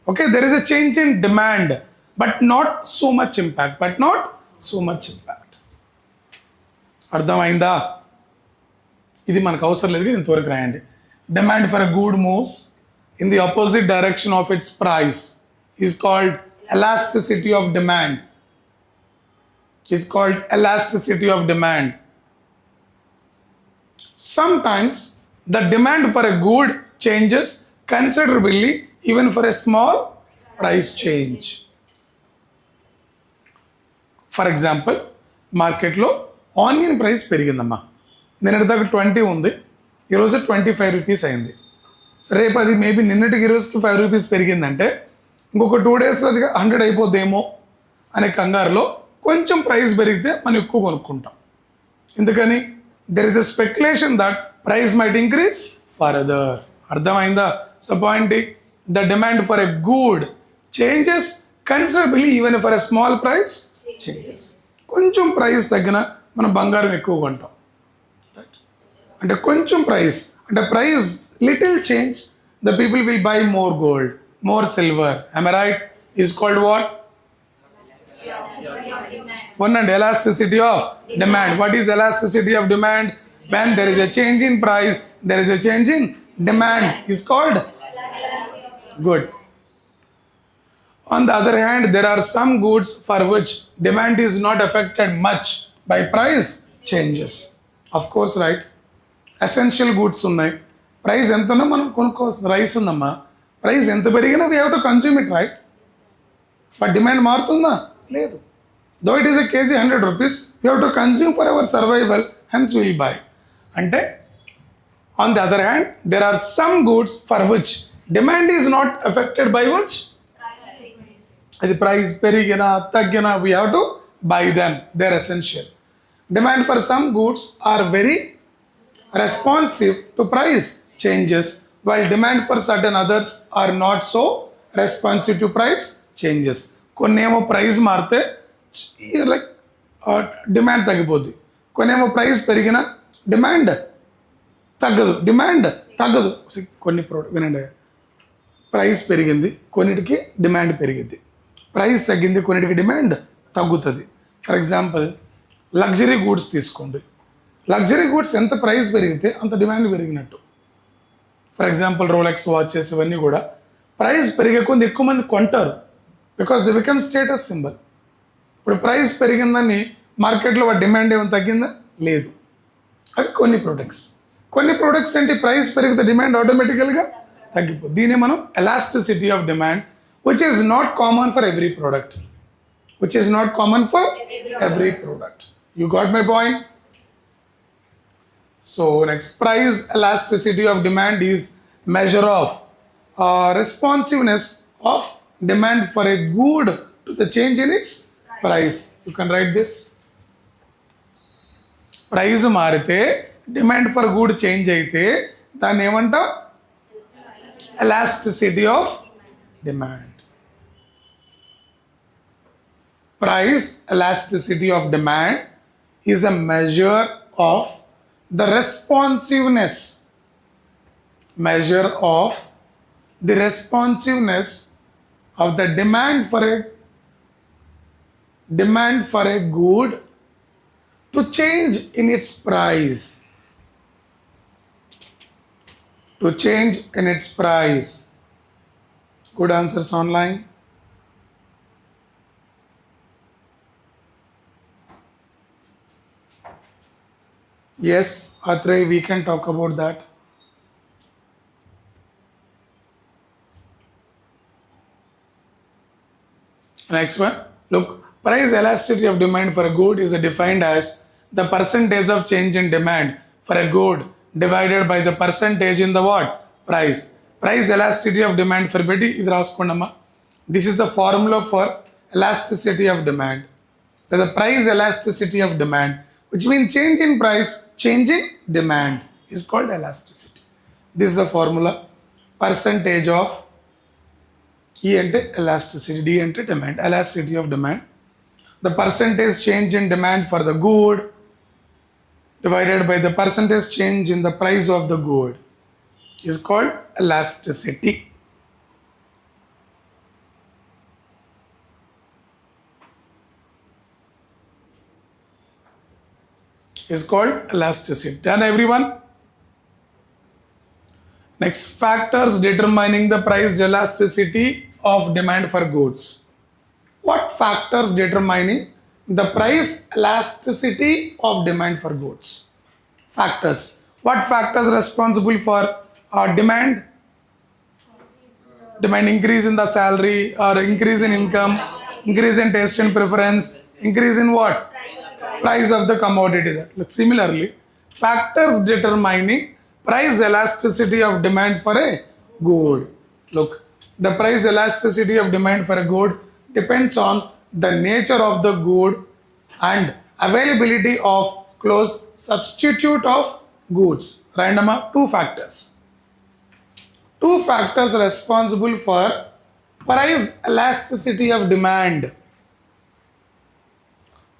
okay, there is a change in demand, but not so much impact, అర్థమైందా? ఇది మనకు అవసరం లేదు, ఇంతవరకు రాయండి. Demand for a good moves in the opposite direction of its price is called elasticity of demand. Sometimes the demand for a good changes considerably even for a small price change. For example, మార్కెట్లో onion price పెరిగిందమ్మా. నిన్నటి దాకా 20 ఉంది, ఈరోజు 25 rupees అయింది. సరే, రేపు అది maybe నిన్నటికి ఈరోజుకి 5 రూపీస్ పెరిగిందంటే ఇంకొక 2 డేస్లో అది 100 అయిపోద్దేమో అనే కంగారులో కొంచెం ప్రైస్ పెరిగితే మనం ఎక్కువ కొనుక్కుంటాం. ఎందుకని? there is a speculation that price might increase further. అర్థమైందా? So point, the demand for a good changes considerably even for a small price changes. కొంచెం ప్రైస్ తగ్గిన మనం బంగారం ఎక్కువ కొంటాం. రైట్? అంటే కొంచెం ప్రైస్, అంటే price little change, the people will buy more gold, more silver. Am I right? Is called what? One and elasticity of demand. What is elasticity of demand? When there is a change in price, there is a change in demand. Is called good. On the other hand, there are some goods for which demand is not affected much by price changes. Of course, right? Essential goods ఉన్నాయి. Price ఎంతనో మనం కొనుక్కోవాల్సిన. Rice ఉందమ్మా, price ఎంత పెరిగినా we have to consume it, right? But demand మారుతుందా? లేదు. Though it is a kg 100 rupees, we have to consume for our survival, hence we will buy. అంటే on the other hand, there are some goods for which demand is not affected by which? అది price పెరిగినా తగ్గినా we have to buy them. They are essential. Demand for some goods are very responsive to price changes, while demand for certain others are not so responsive to price changes. కొన్నేమో price మారితే like demand తగ్గిపోద్ది, కొన్నేమో price పెరిగిన demand తగ్గదు. కొన్ని product వినండి, price పెరిగింది కొన్నిటికి డిమాండ్ పెరిగింది, ప్రైస్ తగ్గింది కొన్నిటికి డిమాండ్ తగ్గుతుంది. ఫర్ ఎగ్జాంపుల్ లగ్జరీ గూడ్స్ తీసుకోండి. లగ్జరీ గూడ్స్ ఎంత ప్రైస్ పెరిగితే అంత డిమాండ్ పెరిగినట్టు. ఫర్ ఎగ్జాంపుల్ రోలెక్స్ వాచెస్ ఇవన్నీ కూడా ప్రైస్ పెరిగే కొంత ఎక్కువ మంది కొంటారు, because they become status symbol. ఇప్పుడు ప్రైస్ పెరిగిందని మార్కెట్లో వాటి డిమాండ్ ఏమైనా తగ్గిందా? లేదు. అవి కొన్ని ప్రొడక్ట్స్ ఏంటి, ప్రైస్ పెరిగితే డిమాండ్ ఆటోమేటికల్గా తగ్గిపోతుంది. దీన్ని మనం elasticity of demand, which is not common for every product. You got my point? So next, price elasticity of demand is measure of responsiveness of demand for a good to the change in its price. You can write this. Price మారితే demand for good change అయితే దాన్ని ఏమంటాం? Elasticity of demand. Price elasticity of demand is a measure of the responsiveness of the demand for a good to change in its price. Good answers online. Yes, Atrey, we can talk about that. Next one, look, price elasticity of demand for a good is defined as the percentage of change in demand for a good divided by the percentage in the what? Price. Price elasticity of demand for beti idu raskondamma. This is the formula for elasticity of demand. The price elasticity of demand, which means change in price, change in demand, is called elasticity. This is the formula. Percentage of E ante elasticity, D ante demand, elasticity of demand. The percentage change in demand for the good divided by the percentage change in the price of the good is called elasticity. Is called elasticity. Done, everyone? Next, factors determining the price elasticity of demand for goods. What factors determining the price elasticity of demand for goods? Factors. What factors responsible for demand? Demand increase in the salary or increase in income, increase in taste and preference, increase in what? Price of the commodity. Look, similarly, factors determining price elasticity of demand for a good. Look, the price elasticity of demand for a good depends on the nature of the good and availability of close substitute of goods. Random, two factors. Two factors responsible for price elasticity of demand.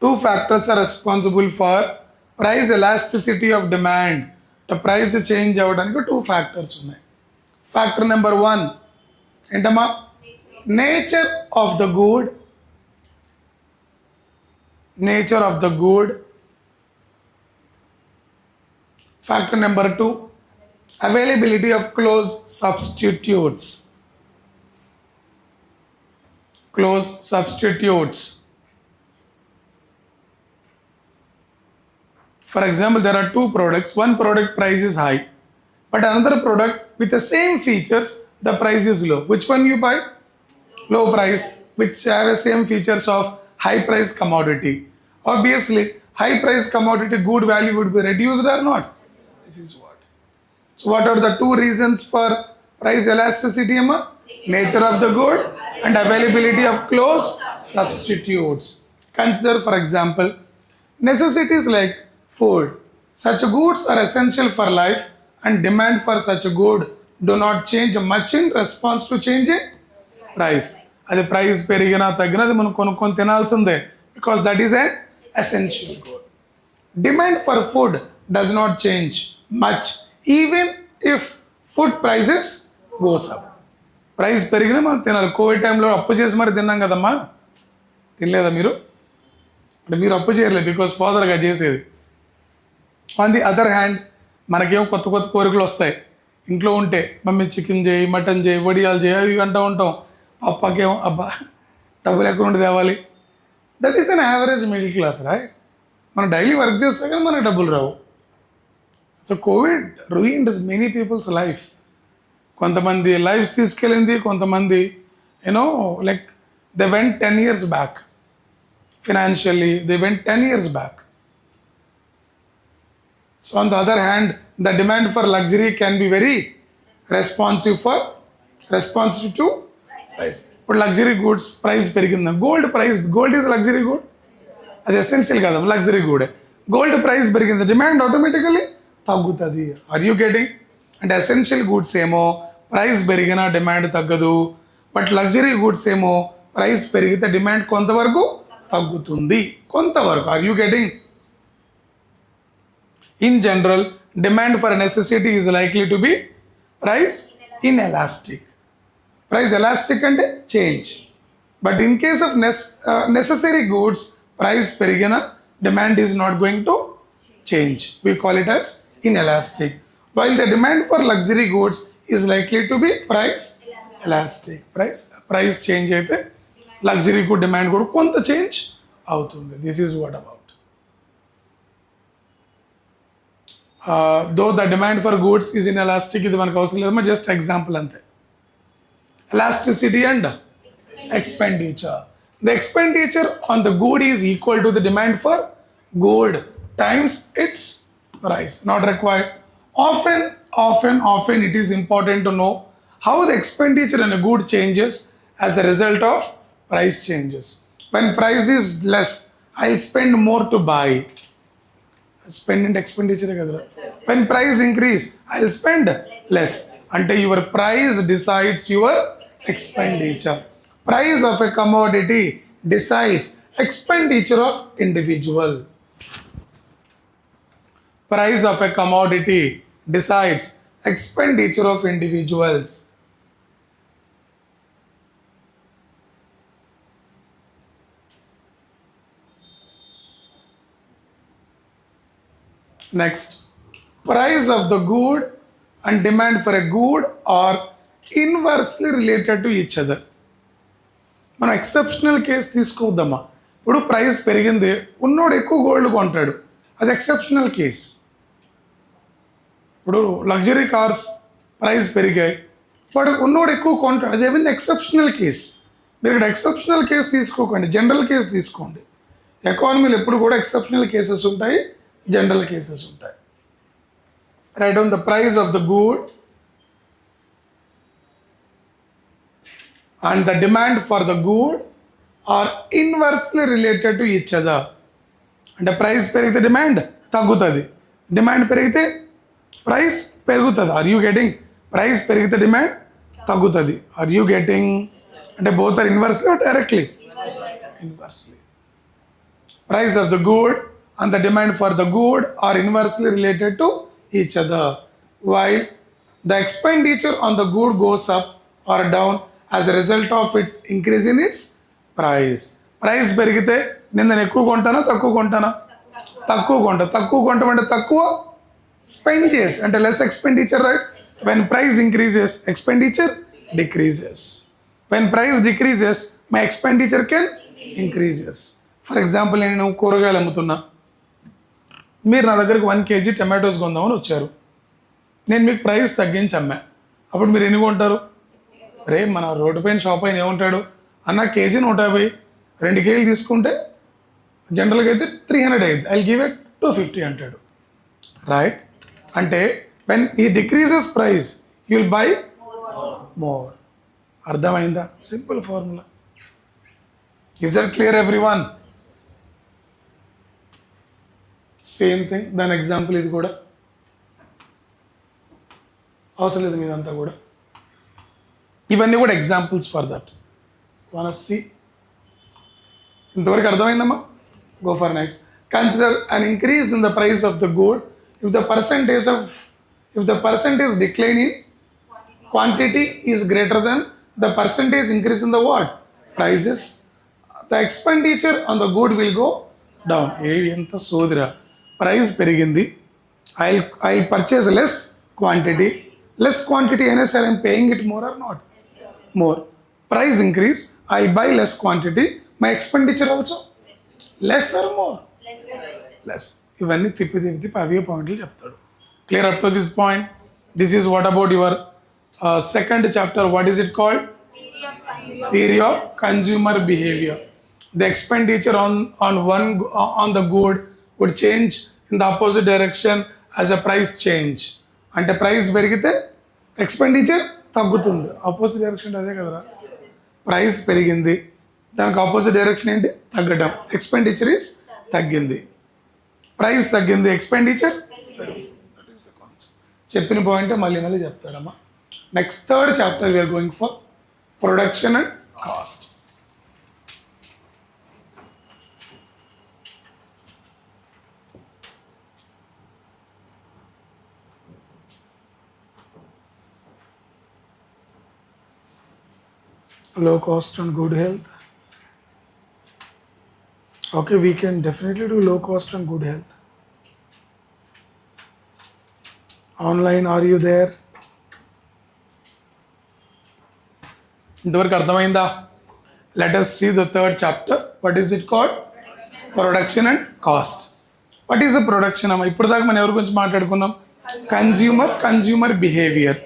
Two factors are responsible for price elasticity of demand. The price change avadanikku two factors unnai. Factor number 1 entama nature of the good. Nature of the good. Factor number 2 availability of close substitutes. Close substitutes. For example, there are two products. One product price is high, but another product with the same features, the price is low. Which one you buy? Low price, which have the same features of high price commodity. Obviously, high price commodity good value would be reduced or not? This is what. So what are the two reasons for price elasticity, Emma? Nature of the good and availability of close substitutes. Consider, for example, necessities like food. Such goods are essential for life and demand for such a good do not change much in response to change in price. Adi price perigina tagina adi manam konukoni tinalsinde because that is an essential good. Demand for food does not change much even if food prices goes up. Price perigina manam tinali. Covid time lo appu chesi mari tinnam kadamma. Tinleda మీరు అంటే మీరు అప్పు చేయలేదు because ఫాదర్గా చేసేది. On the other hand మనకేమో కొత్త కొత్త కోరికలు వస్తాయి. ఇంట్లో ఉంటే మమ్మీ చికెన్ చేయి, మటన్ చేయి, వడియాలు చేయి అవి అంటూ ఉంటాం. పప్పకేమో అబ్బా డబ్బులు ఎక్కడ ఉండి తేవాలి. That is an average middle class right. మనం డైలీ వర్క్ చేస్తే కానీ మనకు డబ్బులు రావు. So covid ruined many people's life. కొంతమంది లైఫ్స్ తీసుకెళ్ళింది, కొంతమంది you know like they went 10 years బ్యాక్. Financially, they went 10 years back. So on the other hand, the demand for luxury can be very responsive to price. But luxury goods price perigindha. Gold is luxury good. Adi essential kada, luxury good. Gold price perigindha, demand automatically taggutadi. Are you getting? And essential goods emo price perigina demand taggadu. But luxury goods emo price perigithe demand konta varaku తగ్గుతుంది కొంతవరకు. Are you getting? In general demand for necessity is likely to be price inelastic. Price elastic అంటే change. But in case of necessary goods price పెరిగిన demand is not going to change. We call it as inelastic. While the demand for luxury goods is likely to be price elastic. Price change అయితే luxury good demand కూడా కొంత change అవుతుంది. This is what about. Though the demand for goods is in elastic, ఇది మనకు అవసరం లేదమ్మా, just example అంతే. Elasticity and expenditure. The expenditure on the good is equal to the demand for good times it's price. Not required. Often it is important to know how the expenditure in a good changes as a result of price changes. When price is less, I'll spend more to buy. Spend and expenditure kadra. When price increase, I'll spend less. Until your price decides your expenditure. Price of a commodity decides expenditure of individual. price of a commodity decides expenditure of individuals. Next, price of the good and demand for a good are inversely related to each other. మనం exceptional case తీసుకోవద్దమ్మా. ఇప్పుడు price పెరిగింది, ఉన్నోడు ఎక్కువ gold కొంటాడు, అది exceptional case. ఇప్పుడు luxury cars price పెరిగాయి, వాడు ఉన్నోడు ఎక్కువ కొంటాడు, అది ఏమైనా ఎక్సెప్షనల్ కేస్. మీరు ఇక్కడ ఎక్సెప్షనల్ కేసు తీసుకోకండి, జనరల్ కేసు తీసుకోండి. ఎకానమీలో ఎప్పుడు కూడా ఎక్సెప్షనల్ కేసెస్ ఉంటాయి, జనరల్ కేసెస్ ఉంటాయి. Write down the price of the good and the demand for the good are inversely related to each other. అంటే ప్రైస్ పెరిగితే డిమాండ్ తగ్గుతుంది, డిమాండ్ పెరిగితే ప్రైస్ పెరుగుతుంది. Are you getting? ప్రైస్ పెరిగితే demand తగ్గుతుంది. Are you getting? అంటే both are inversely or directly? Inversely. Price of the good and the demand for the good are inversely related to each other, while the expenditure on the good goes up or down as a result of its increase in its price. Price పెరిగితే నేను ఎక్కువ కొంటానా తక్కువ కొంటానా? తక్కువ కొంటా. తక్కువ కొంటామంటే తక్కువ spend చేసి, అంటే less expenditure, right? When price increases expenditure decreases. When price decreases my expenditure can increases. For example, నేను కూరగాయలు అమ్ముతున్నా, మీరు నా దగ్గరికి 1 kg టమాటోస్ కొందామని వచ్చారు, నేను మీకు ప్రైస్ తగ్గించి అమ్మా. అప్పుడు మీరు ఎన్ని కొంటారు? రే మన రోడ్డు పైన షాప్ అయిన ఏమంటాడు, అన్న కేజీ 150, 2 kg తీసుకుంటే జనరల్గా అయితే 300 అయింది, ఐ గివ్ ఇట్ 250 అంటాడు, రైట్? అంటే వెన్ ఈ decreases price you will buy more. అర్థమైందా? Simple formula. Is that clear everyone? Same thing, దాని ఎగ్జాంపుల్ ఇది కూడా. అవసరం లేదు మీదంతా కూడా, ఇవన్నీ కూడా examples for that. One C, ఇంతవరకు అర్థమైందమ్మా? Go for next. Consider an increase in the price of the good if the percentage decline in quantity is greater than the percentage increase in the what? Prices. The expenditure on the good will go down. ఎంత సోదిరా, price పెరిగింది, I purchase less quantity అయినా సరే I'm paying it more or not? More. Price increase, I by less quantity, my expenditure also less or more? Less. ఇవన్నీ తిప్పి అవే పాయింట్లు చెప్తాడు. Clear up to this point? This is what about your second chapter. What is it called? Theory of consumer behavior. The expenditure on the good would change in the opposite direction as a price change. అంటే price పెరిగితే expenditure తగ్గుతుంది. Opposite direction అదే కదరా, price పెరిగింది, దానికి opposite direction ఏంటి? తగ్గడం. Expenditure is తగ్గింది, ప్రైస్ తగ్గింది, ఎక్స్పెండిచర్ పెరిగింది. That is the concept. చెప్పిన పాయింటే మళ్ళీ చెప్తాడమ్మా. Next, third chapter we are going for production and cost. Low cost and good health. Okay, we can definitely do low cost and good health. Online, are you there? ఇంతవరకు అర్థమైందా? Let us see the third chapter. What is it called? Production and cost. What is the production? అమ్మా ఇప్పుడు దాకా మనం ఎవరి గురించి మాట్లాడుకున్నాం? Consumer behaviour.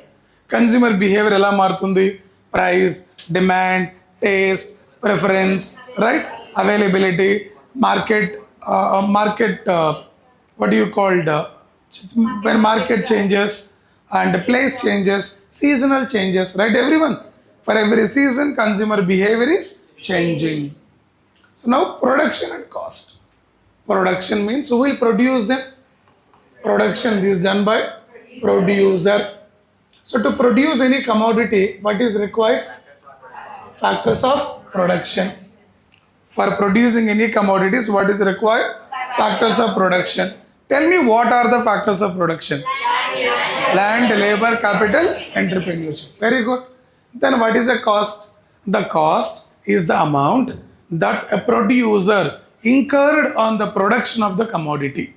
Consumer behaviour ఎలా మారుతుంది? Price, demand, taste, preference, right? Availability, market what do you called when market changes and place changes, seasonal changes, right everyone? For every season, consumer behavior is changing. So now production and cost. Production means who will produce them? Production is done by producer. So to produce any commodity, what is requires? Factors of production. For producing any commodities, what is required? Factors of production. Tell me what are the factors of production? Land, labor, capital, entrepreneurship. Very good. Then what is the cost? The cost is the amount that a producer incurred on the production of the commodity.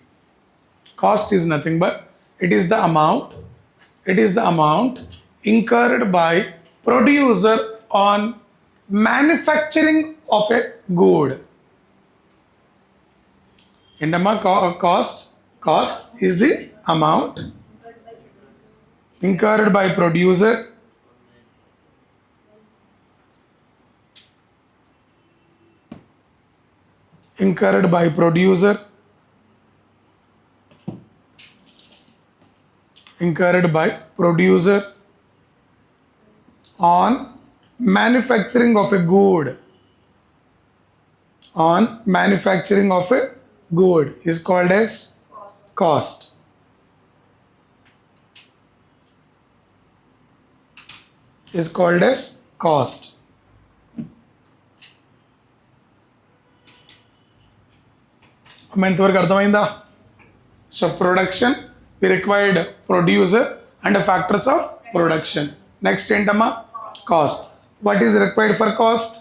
Cost is nothing but it is the amount incurred by producer on manufacturing of a good. In the cost is the amount incurred by producer on manufacturing of a good. On manufacturing of a good is called as cost. Is called as cost. ఎంతవరకు అర్థమైందా? So production we required producer and factors of production. Next ఏంటమ్మా? Cost. What is required for cost?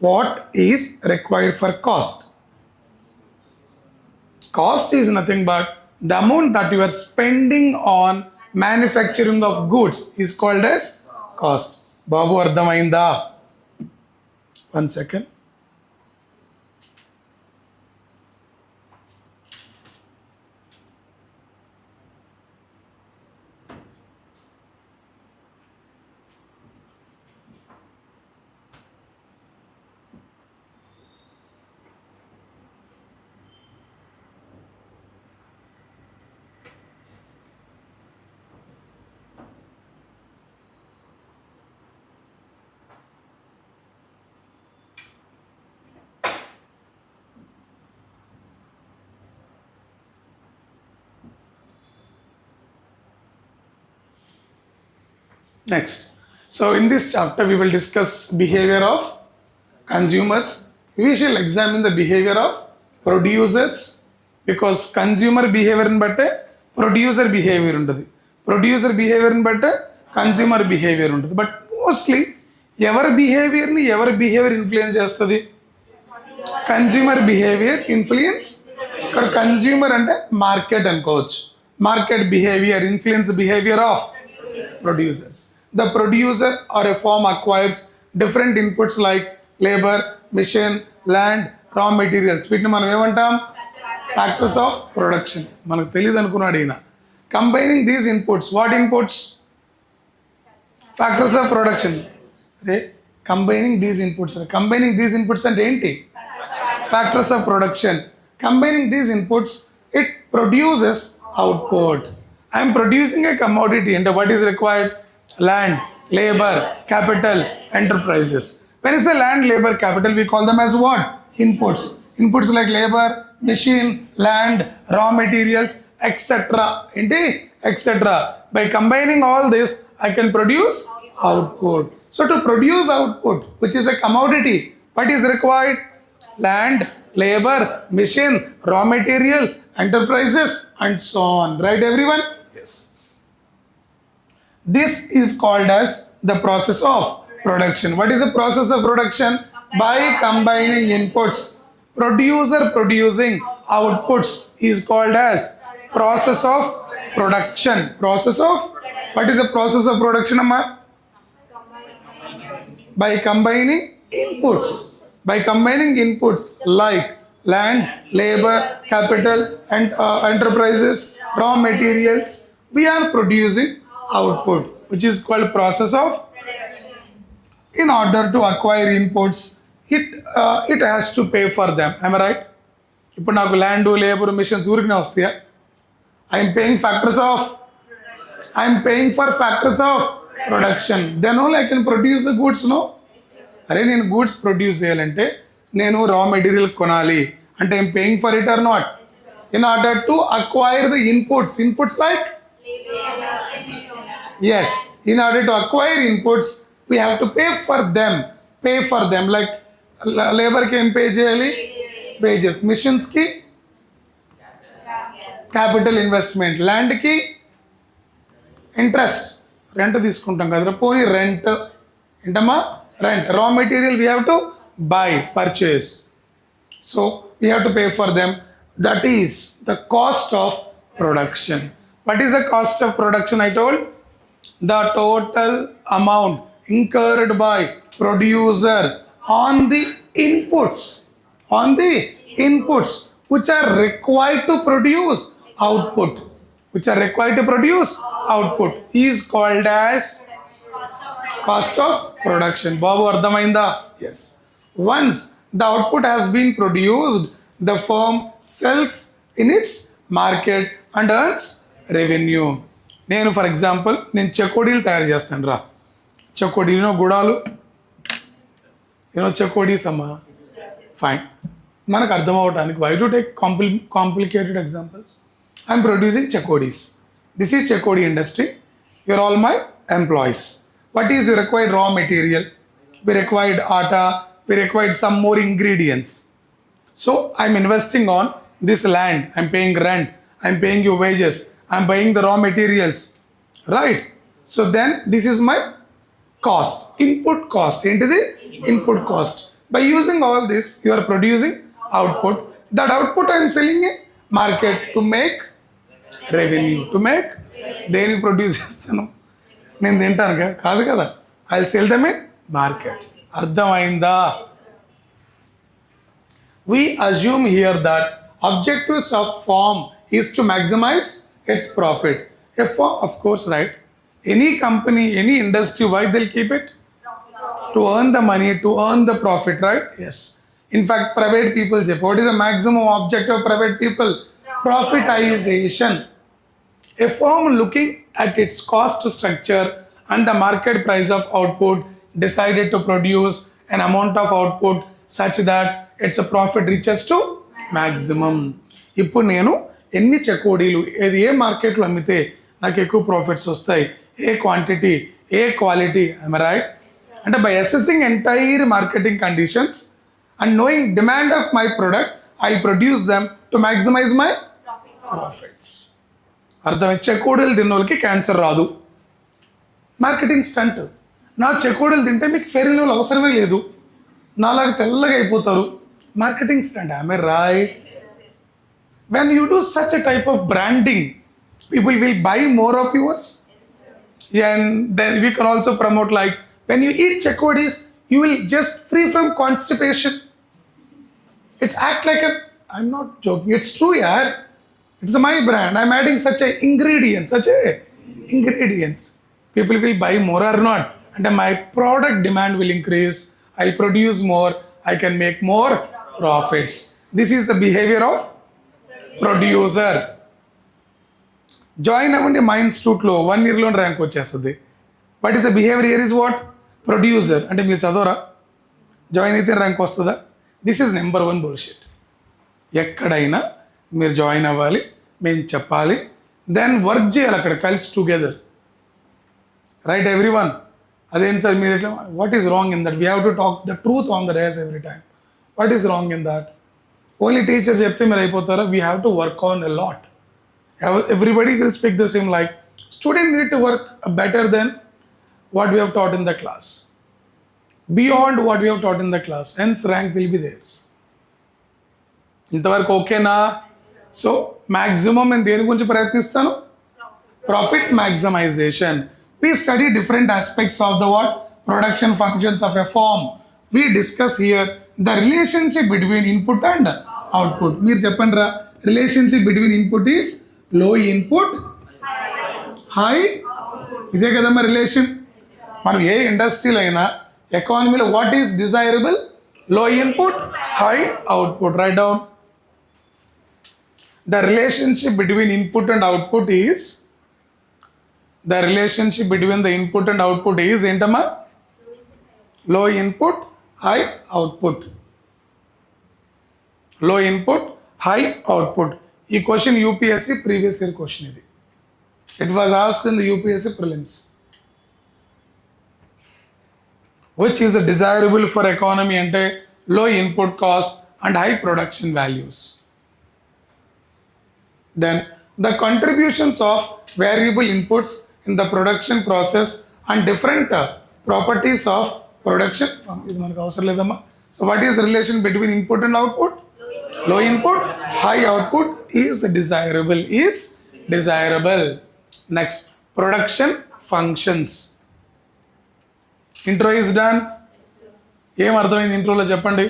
What is required for cost? Cost is nothing but the amount that you are spending on manufacturing of goods is called as cost. Babu ardhamainda? One second. Next. So in this chapter we will discuss behavior of consumers. We shall examine the behavior of producers because consumer behavior in batte producer behavior untadi. Producer behavior in batte consumer behavior untadi. But mostly ever behavior influence chestadi? Consumer behavior influence. Ikkada consumer ante market ankochu. Market behavior influence behavior of producers. The producer or a firm acquires different inputs like labor, machine, land, raw materials. వీటిని మనం ఏమంటాం? Factors of production. మనకు తెలియదు అనుకున్నాడు ఈయన. Combining these inputs. What inputs? Factors of production. Combining these inputs అంటే ఏంటి? Factors of production. Combining these inputs, it produces output. I am producing a commodity and what is required? Land, labor, capital, enterprises. When you say land, labor, capital, we call them as what? Inputs. Inputs like labor, machine, land, raw materials, etc. etc. By combining all this, I can produce output. So to produce output, which is a commodity, what is required? Land, labor, machine, raw material, enterprises, and so on. Right, everyone? Yes. This is called as the process of production. What is the process of production? By combining inputs. Producer producing outputs is called as process of production. What is the process of production, amma? By combining inputs. By combining inputs like land, labor, capital, and enterprises, raw materials, we are producing output, which is called process of. In order to acquire inputs, it has to pay for them. Am I right? ఇప్పుడు నాకు land, labour, machines ఊరికనే వస్తాయా? I'm paying for factors of production. Then only I can produce the goods. No, అరే నేను goods produce చేయాలంటే నేను raw material కొనాలి అంటే I'm paying for it or not? In order to acquire the inputs like yes, in order to acquire inputs we have to pay for them like labor ki em pay cheyali? Wages. Machines ki capital investment, ల్యాండ్కి interest, rent తీసుకుంటాం కదరా, పోనీ rent ఏంటమ్మా, rent. Raw material we have to buy, purchase, so we have to pay for them. That is the cost of production. What is the cost of production? I told the total amount incurred by producer on the inputs which are required to produce output, is called as cost of production. Babu, ardhamainda? Yes. Once the output has been produced, the firm sells in its market and earns revenue. నేను for example నేను చెకోడీలు తయారు చేస్తాను రా, చెకోడీలు గుడాలు, చెకోడీస్ అమ్మా, fine. మనకు అర్థం అవడానికి why to take complicated examples. I'm producing chekodis, this is chekodi industry, you're all my employees. What is required raw material? We required atta, we required some more ingredients. So I'm investing on this land, I'm paying rent, I'm paying you wages, I'm buying the raw materials, right? So then this is my cost, input cost. Into the input cost. By using all this, you are producing output. That output I'm selling in market to make revenue, to make. దేనికి produce చేస్తాను నేను, తింటాను కాదు కదా, I'll sell them in market. అర్థమైందా? We assume here that objectives of firm is to maximize its profit. Of course, right? Any company, any industry, why they'll keep it? To earn the money, to earn the profit, right? Yes. In fact, private people say, what is the maximum objective of private people? Profitization. A firm looking at its cost structure and the market price of output decided to produce an amount of output such that its profit reaches to maximum. ఇప్పుడు నేను ఎన్ని చెకోడీలు ఏది ఏ మార్కెట్లో అమ్మితే నాకు ఎక్కువ profits వస్తాయి, ఏ క్వాంటిటీ, ఏ క్వాలిటీ, ఐఎమ్ రైట్? అంటే by assessing entire marketing conditions and knowing demand of my product, I produce them to maximise my profits. అర్థమై? చెకోడీలు తిన్న వాళ్ళకి క్యాన్సర్ రాదు, మార్కెటింగ్ స్టంట్. నా చెకోడీలు తింటే మీకు ఫెయిర్ అండ్ లవ్లీ అవసరమే లేదు, నాలాగా తెల్లగా అయిపోతారు, marketing stunt. I may right? When you do such a type of branding, people will buy more of yours. And then we can also promote, like when you eat chakodis, you will just free from constipation. It's act like a, I'm not joking, it's true, yaar. It's my brand, I'm adding such a ingredients. People will buy more or not, and my product demand will increase, I'll produce more, I can make more profits. This is the behavior of producer. Join అవ్వండి మా ఇన్స్టిట్యూట్లో 1 yearలో rank వచ్చేస్తుంది. What is the behaviour here is what? Producer. అంటే మీరు చదవరా, join అయితే rank వస్తుందా? This is number 1 bullshit. ఎక్కడైనా మీరు జాయిన్ అవ్వాలి, మేము చెప్పాలి, దెన్ వర్క్ చేయాలి అక్కడ కలిసి టుగెదర్, రైట్ ఎవ్రీ వన్. అదేంటి సార్ మీరు ఎట్లా, what is wrong in that? We have to talk the truth on the days every time. What is wrong in that? Only teacher చెప్తే మీరు అయిపోతారా? We have to work on a lot. Everybody will speak the same, like student need to work better than what we have taught in the class, beyond what we have taught in the class, hence rank will be theirs. ఇంతవరకు ఓకేనా? So maximum నేను దేని గురించి ప్రయత్నిస్తాను? Profit maximisation. We study different aspects of the what? Production functions of a firm. We discuss here the relationship between input and output. మీరు చెప్పండి రా, relationship between input is low input high, ఇదే కదమ్మా relation. మనం ఏ ఇండస్ట్రీలో అయినా ఎకానమీలో what is desirable? Low input high output. Write down. The relationship between input and output is, the relationship between the input and output is ఏంటమ్మా? Low input high output. Low input high output. ఈ question UPSC previous year question ఇది. It was asked in the UPSC prelims. Which is desirable for economy అంటే low input cost and high production values. Then the contributions of variable inputs in the production process and different properties of production. ఇది మనకు అవసరం లేదమ్మా. So what is the relation between input and output? Low input, high output is desirable, Next, production functions. Intro is done. ఏం అర్థమైంది ఇంట్రోలో చెప్పండి.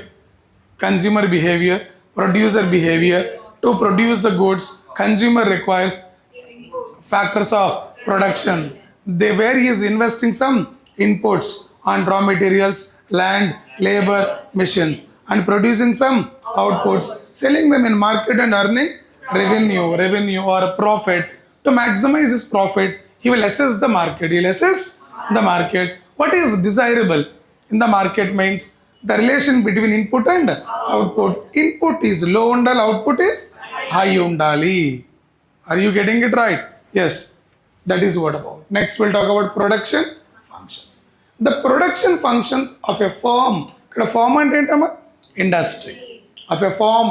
Consumer behaviour, producer behaviour. To produce the goods consumer requires factors of production. Where he is investing some inputs on raw materials, land, labor, machines, and producing some outputs, selling them in market and earning revenue or profit. To maximize his profit, he will assess the market. What is desirable in the market means the relation between input and output. Input is low undal, output is high undali. Are you getting it right? Yes, that is what about. Next we'll talk about production functions. The production functions of a firm. Ikkada firm ante entama? Industry. Of a firm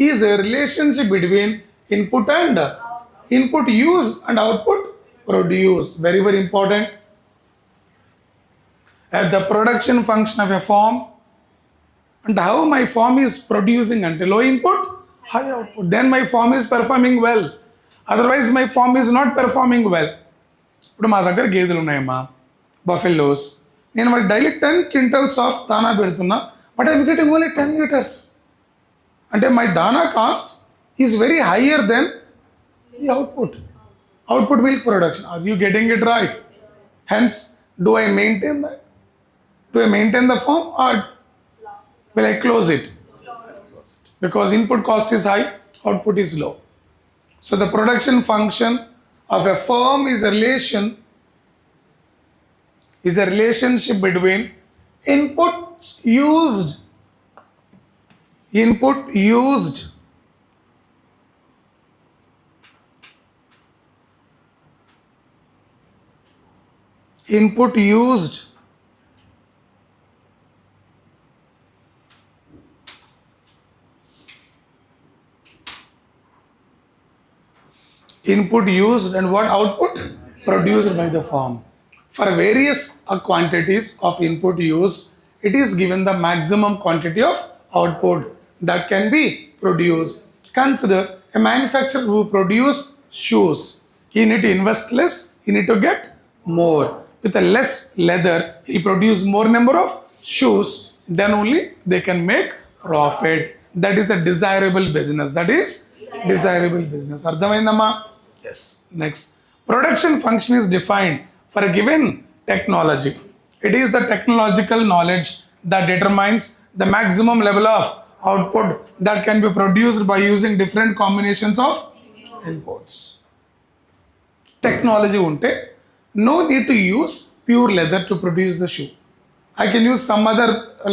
is a relationship between input and input used and output produced. Very, very important. At the production function of a firm, and how my firm is producing ante low input, high output. Then my firm is performing well. Otherwise my farm is not performing well. ఇప్పుడు మా దగ్గర గేదెలు ఉన్నాయమ్మా, buffaloes. నేను మరి daily 10 quintals of దానా పెడుతున్నా, but I'm getting only 10 litres. అంటే మై దానా cost is very higher than the output milk production. Are you getting it right? Hence do I maintain the farm or will I close it? Because input cost is high, output is low. So the production function of a firm is a relationship between input used and what output produced by the firm. For various quantities of input used, it is given the maximum quantity of output that can be produced. Consider a manufacturer who produce shoes. He need to invest less, he need to get more. With a less leather, he produce more number of shoes, then only they can make profit. That is a desirable business. Ardhamaindamma? Yes. Next, production function is defined for a given technology. It is the technological knowledge that determines the maximum level of output that can be produced by using different combinations of inputs. Technology unte no need to use pure leather to produce the shoe. I can use some other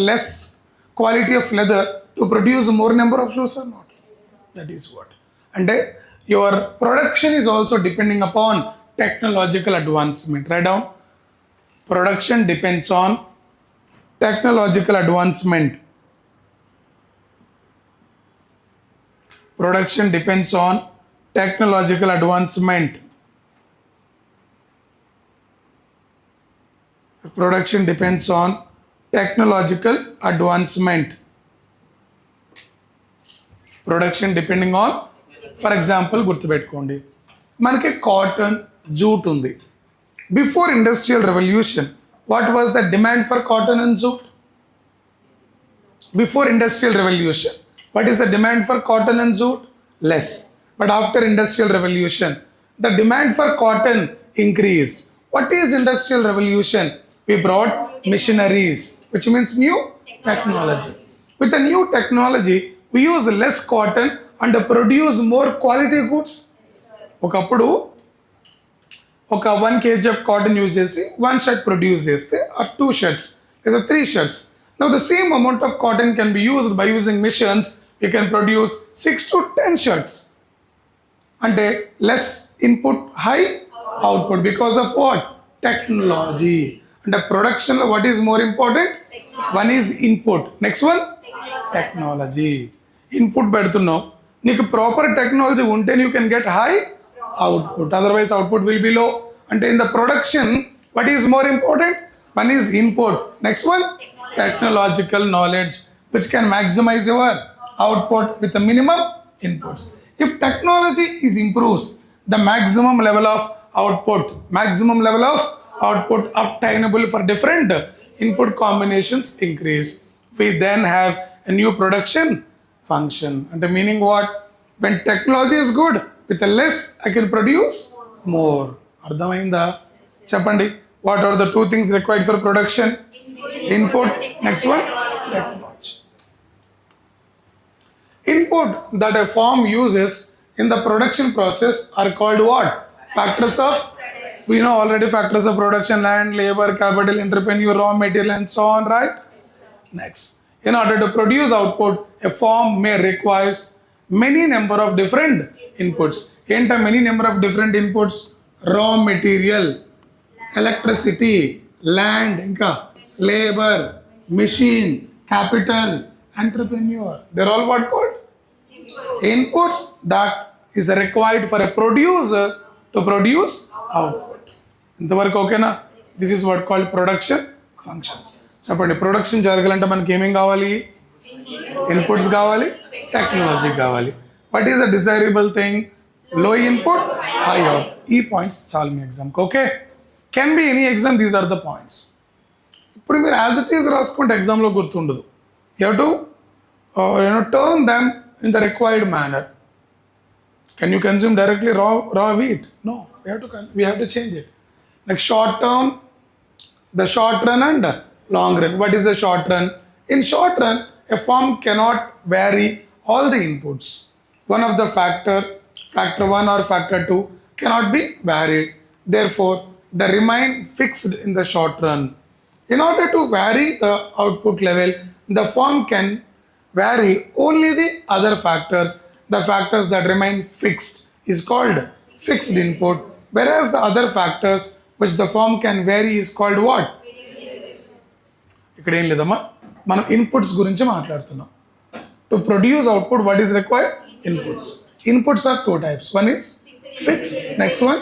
less quality of leather to produce more number of shoes or not. That is what. And your production is also depending upon technological advancement. Write down. Production depends on technological advancement. Production depends on technological advancement. Production depends on technological advancement. Production depending on, for example గుర్తుపెట్టుకోండి, మనకి cotton, jute ఉంది. Before industrial revolution what was the demand for cotton and jute? Before industrial revolution, what is the demand for cotton and jute? Less. But after industrial revolution, the demand for cotton increased. What is industrial revolution? We brought machineries, which means new technology. With the new technology, we use less cotton and produce more quality goods. ఒకప్పుడు ఒక 1 kg of cotton use చేసి 1 shirt produce చేస్తే ఆ 2 shirts లేదా 3 shirts. Now the same amount of cotton can be used by using machines. You can produce 6 to 10 shirts. అంటే less input, high output because of what? Technology. And the production, what is more important? One is input. Next one? Technology. Input పెడుతున్నావు, నీకు proper technology ఉంటే you can get high output. Otherwise, output will be low. And in the production, what is more important? One is input. Next one, technological knowledge, which can maximize your output with the minimum inputs. If technology is improves, the maximum level of output obtainable for different input combinations increase. We then have a new production function. And the meaning what? When technology is good, with a less I can produce more. Ardhamainda? Chapandi. What are the two things required for production? Input. Next one, technology. Input that a firm uses in the production process are called what? Factors of, we know already factors of production: land, labor, capital, entrepreneur, raw material, and so on, right? Next, in order to produce output, a firm may require many number of different inputs. Enter many number of different inputs: raw material, electricity, land, labor, machine, capital, entrepreneur. They're all what called? Inputs that is required for a producer to produce output. ఇంతవరకు ఓకేనా? This is what called production functions. చెప్పండి, production జరగాలంటే మనకి ఏమేం కావాలి? Inputs కావాలి, technology కావాలి. What is a desirable thing? Low input, high out. ఈ పాయింట్స్ చాలు మీ ఎగ్జామ్కి. Okay, can be any exam, these are the points. ఇప్పుడు మీరు యాజ్ ఇట్ ఈస్ రాసుకుంటే ఎగ్జామ్లో గుర్తుండదు. You have to turn them in the required manner. Can you consume directly raw wheat? No, we have to change it. Like short term, the short run and long run. What is the short run? In short run, a firm cannot vary all the inputs. One of the factor 1 or factor 2 cannot be varied. Therefore, they remain fixed in the short run. In order to vary the output level, the firm can vary only the other factors. The factors that remain fixed is called fixed input, whereas the other factors which the firm can vary is called what? ఇక్కడ ఏం లేదమ్మా, మనం inputs గురించి మాట్లాడుతున్నాం. To produce output what is required? Inputs. Inputs are two types. One is fixed, next one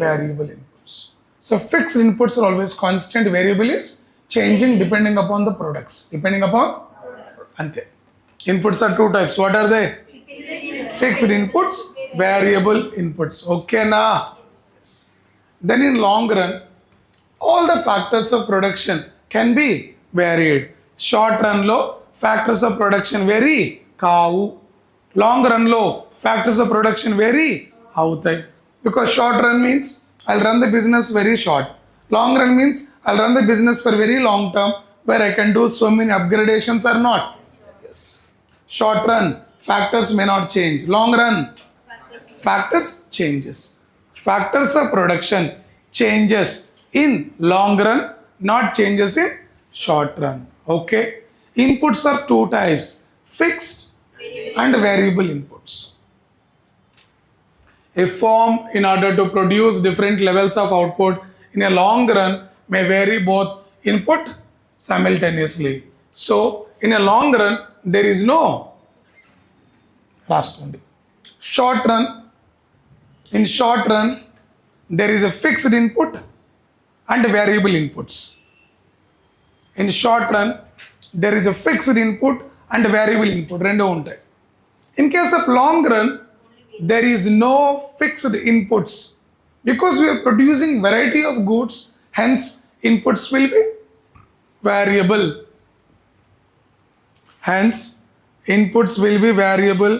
variable inputs. So fixed inputs are always constant, variable is changing depending upon the products, depending upon. అంతే. Inputs are two types. What are they? Fixed inputs, variable inputs. ఓకేనా? Then in long run all the factors of production can be varied. Short రన్లో factors of production vary కావు, long రన్లో factors of production vary అవుతాయి. Because short run means I'll run the business very short, long run means I'll run the business for very long term where I can do so many upgradations or not. Yes. Short run, factors may not change. Long run, factors changes. Factors of production changes in long run, not changes in short run. Okay. Inputs are two types, fixed and variable inputs. A firm, in order to produce different levels of output in a long run, may vary both input simultaneously. So, in a long run, there is no last one. Short run, in short run, there is a fixed input and variable inputs. In short run, there is a fixed input and variable input. In case of long run, there is no fixed inputs. Because we are producing variety of goods, hence inputs will be variable. Hence, inputs will be variable.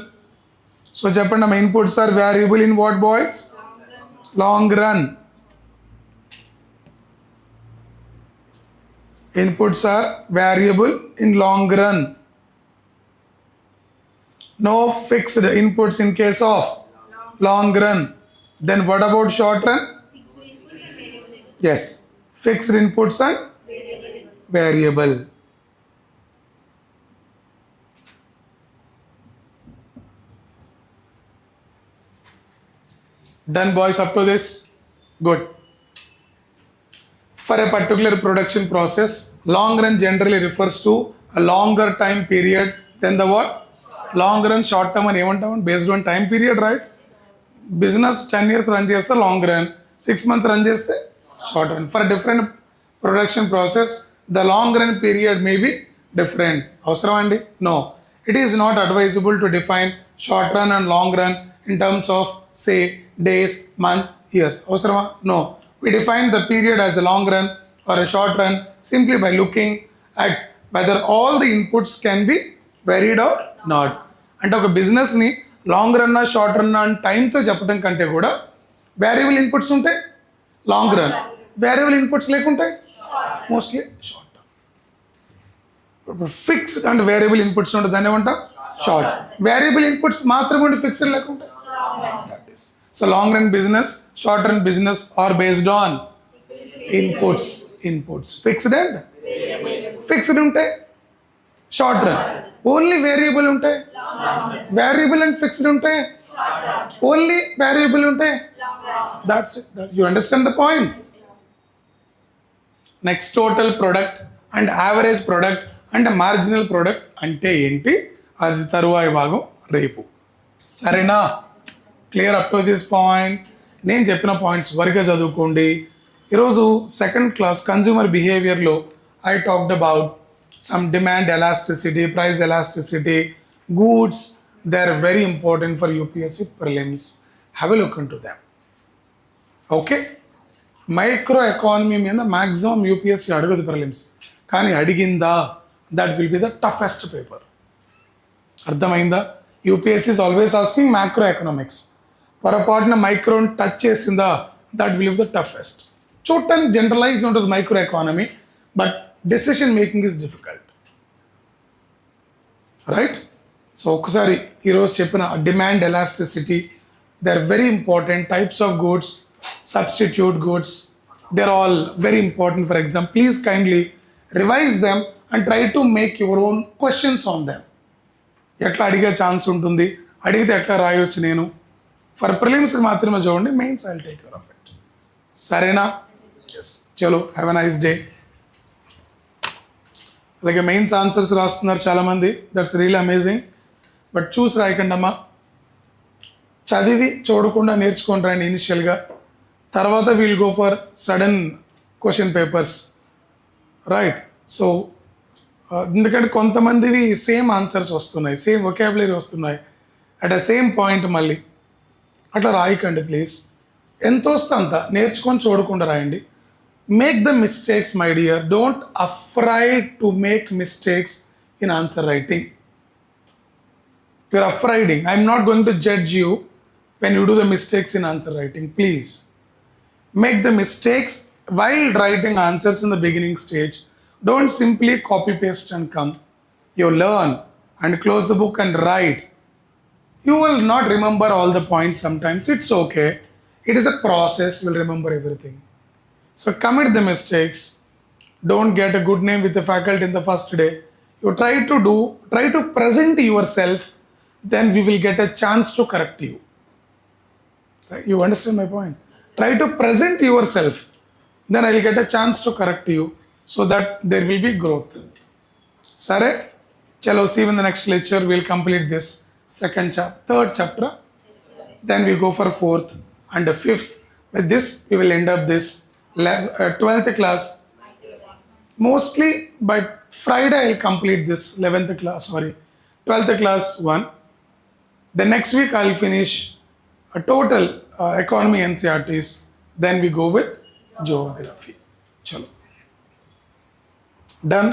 So, Japan, inputs are variable in what, boys? Long run. Inputs are variable in long run. No fixed inputs in case of long run. Then what about short run? Yes, fixed inputs and variable. Done, boys, up to this? Good. For a particular production process, long run generally refers to a longer time period than the what? Long run, short term and even term based on time period, right? Business 10 years run చేస్తే long run, 6 months run చేస్తే short run. For different production process the long run period may be different. అవసరం అండి? No. It is not advisable to define short run and long run in terms of say days, month, years. అవసరమా? No. We define the period as a long run or a short run simply by looking at whether all the inputs can be varied or not. అంటే ఒక బిజినెస్ని long run short run అని టైంతో చెప్పడం కంటే కూడా variable inputs ఉంటాయి long run, variable inputs లేకుంటే mostly short run. Fixed and variable inputs ఉంటుంది, దాన్ని ఏమంటాం షార్ట్. వేరియబుల్ ఇన్పుట్స్ మాత్రమే ఉండి ఫిక్స్డ్ లేకుంటే that is. So long run business, short run business are based on inputs. Fixed and fixed ఉంటాయి short run, only variable ఉంటాయి. Variable and fixed ఉంటాయి, only variable ఉంటాయి. That's it. You understand the point. Next total product and average product and marginal product అంటే ఏంటి, అది తరువాయి భాగం రేపు. సరేనా? Clear up to this point? నేను చెప్పిన పాయింట్స్ వరకే చదువుకోండి. ఈరోజు second class consumer బిహేవియర్లో I talked about some demand elasticity, price elasticity, goods. They are very important for UPSC prelims. Have a look into them. Okay. Micro economy మీద maximum UPSC అడగదు prelims, కానీ అడిగిందా that will be the toughest paper. అర్థమైందా? UPSC is always asking macro economics. పొరపాటున మైక్రోని touch చేసిందా that will be the toughest. చూడటానికి generalise ఉంటుంది micro economy, but decision making is difficult. Right? So ఒకసారి ఈరోజు చెప్పిన demand elasticity, they are very important. Types of goods, substitute goods, they are all very important for exam. Please kindly revise them and try to make your own questions on them. ఎట్లా అడిగే chance ఉంటుంది, అడిగితే ఎట్లా రాయొచ్చు నేను. For ప్రిలిమ్స్కి మాత్రమే చూడండి, mains I will take care of it. సరేనా? ఎస్. చలో, హ్యావ్ ఎ నైస్ డే. అలాగే మెయిన్స్ ఆన్సర్స్ రాస్తున్నారు చాలామంది, దట్స్ రియల్ అమేజింగ్. బట్ చూసి రాయకండి అమ్మా, చదివి చూడకుండా నేర్చుకొని రాయండి ఇనిషియల్గా. తర్వాత we'll go for sudden question papers. Right? So ఎందుకంటే కొంతమందివి సేమ్ ఆన్సర్స్ వస్తున్నాయి, సేమ్ వొకాబులరీ వస్తున్నాయి అట్ అ సేమ్ పాయింట్. మళ్ళీ అట్లా రాయకండి ప్లీజ్. ఎంత వస్తే అంత నేర్చుకొని చూడకుండా రాయండి. Make the mistakes my dear, don't afraid to make mistakes in answer writing. You're afraiding. I'm not going to judge you when you do the mistakes in answer writing. Please make the mistakes while writing answers in the beginning stage. Don't simply copy paste and come. You learn and close the book and write. You will not remember all the points sometimes. It's okay. It is a process. You will remember everything. So commit the mistakes. Don't get a good name with the faculty in the first day. You try to present yourself, then we will get a chance to correct you. You understand my point? Try to present yourself, then I will get a chance to correct you, so that there will be growth. Sare? Chalo, see you in the next lecture. We will complete this third chapter. Then we go for 4th and 5th. With this, we will end up this 12th class. Mostly by Friday, I will complete this 12th class 1. The next week, I will finish a total economy NCERTs. Then we go with geography. Chalo. Done.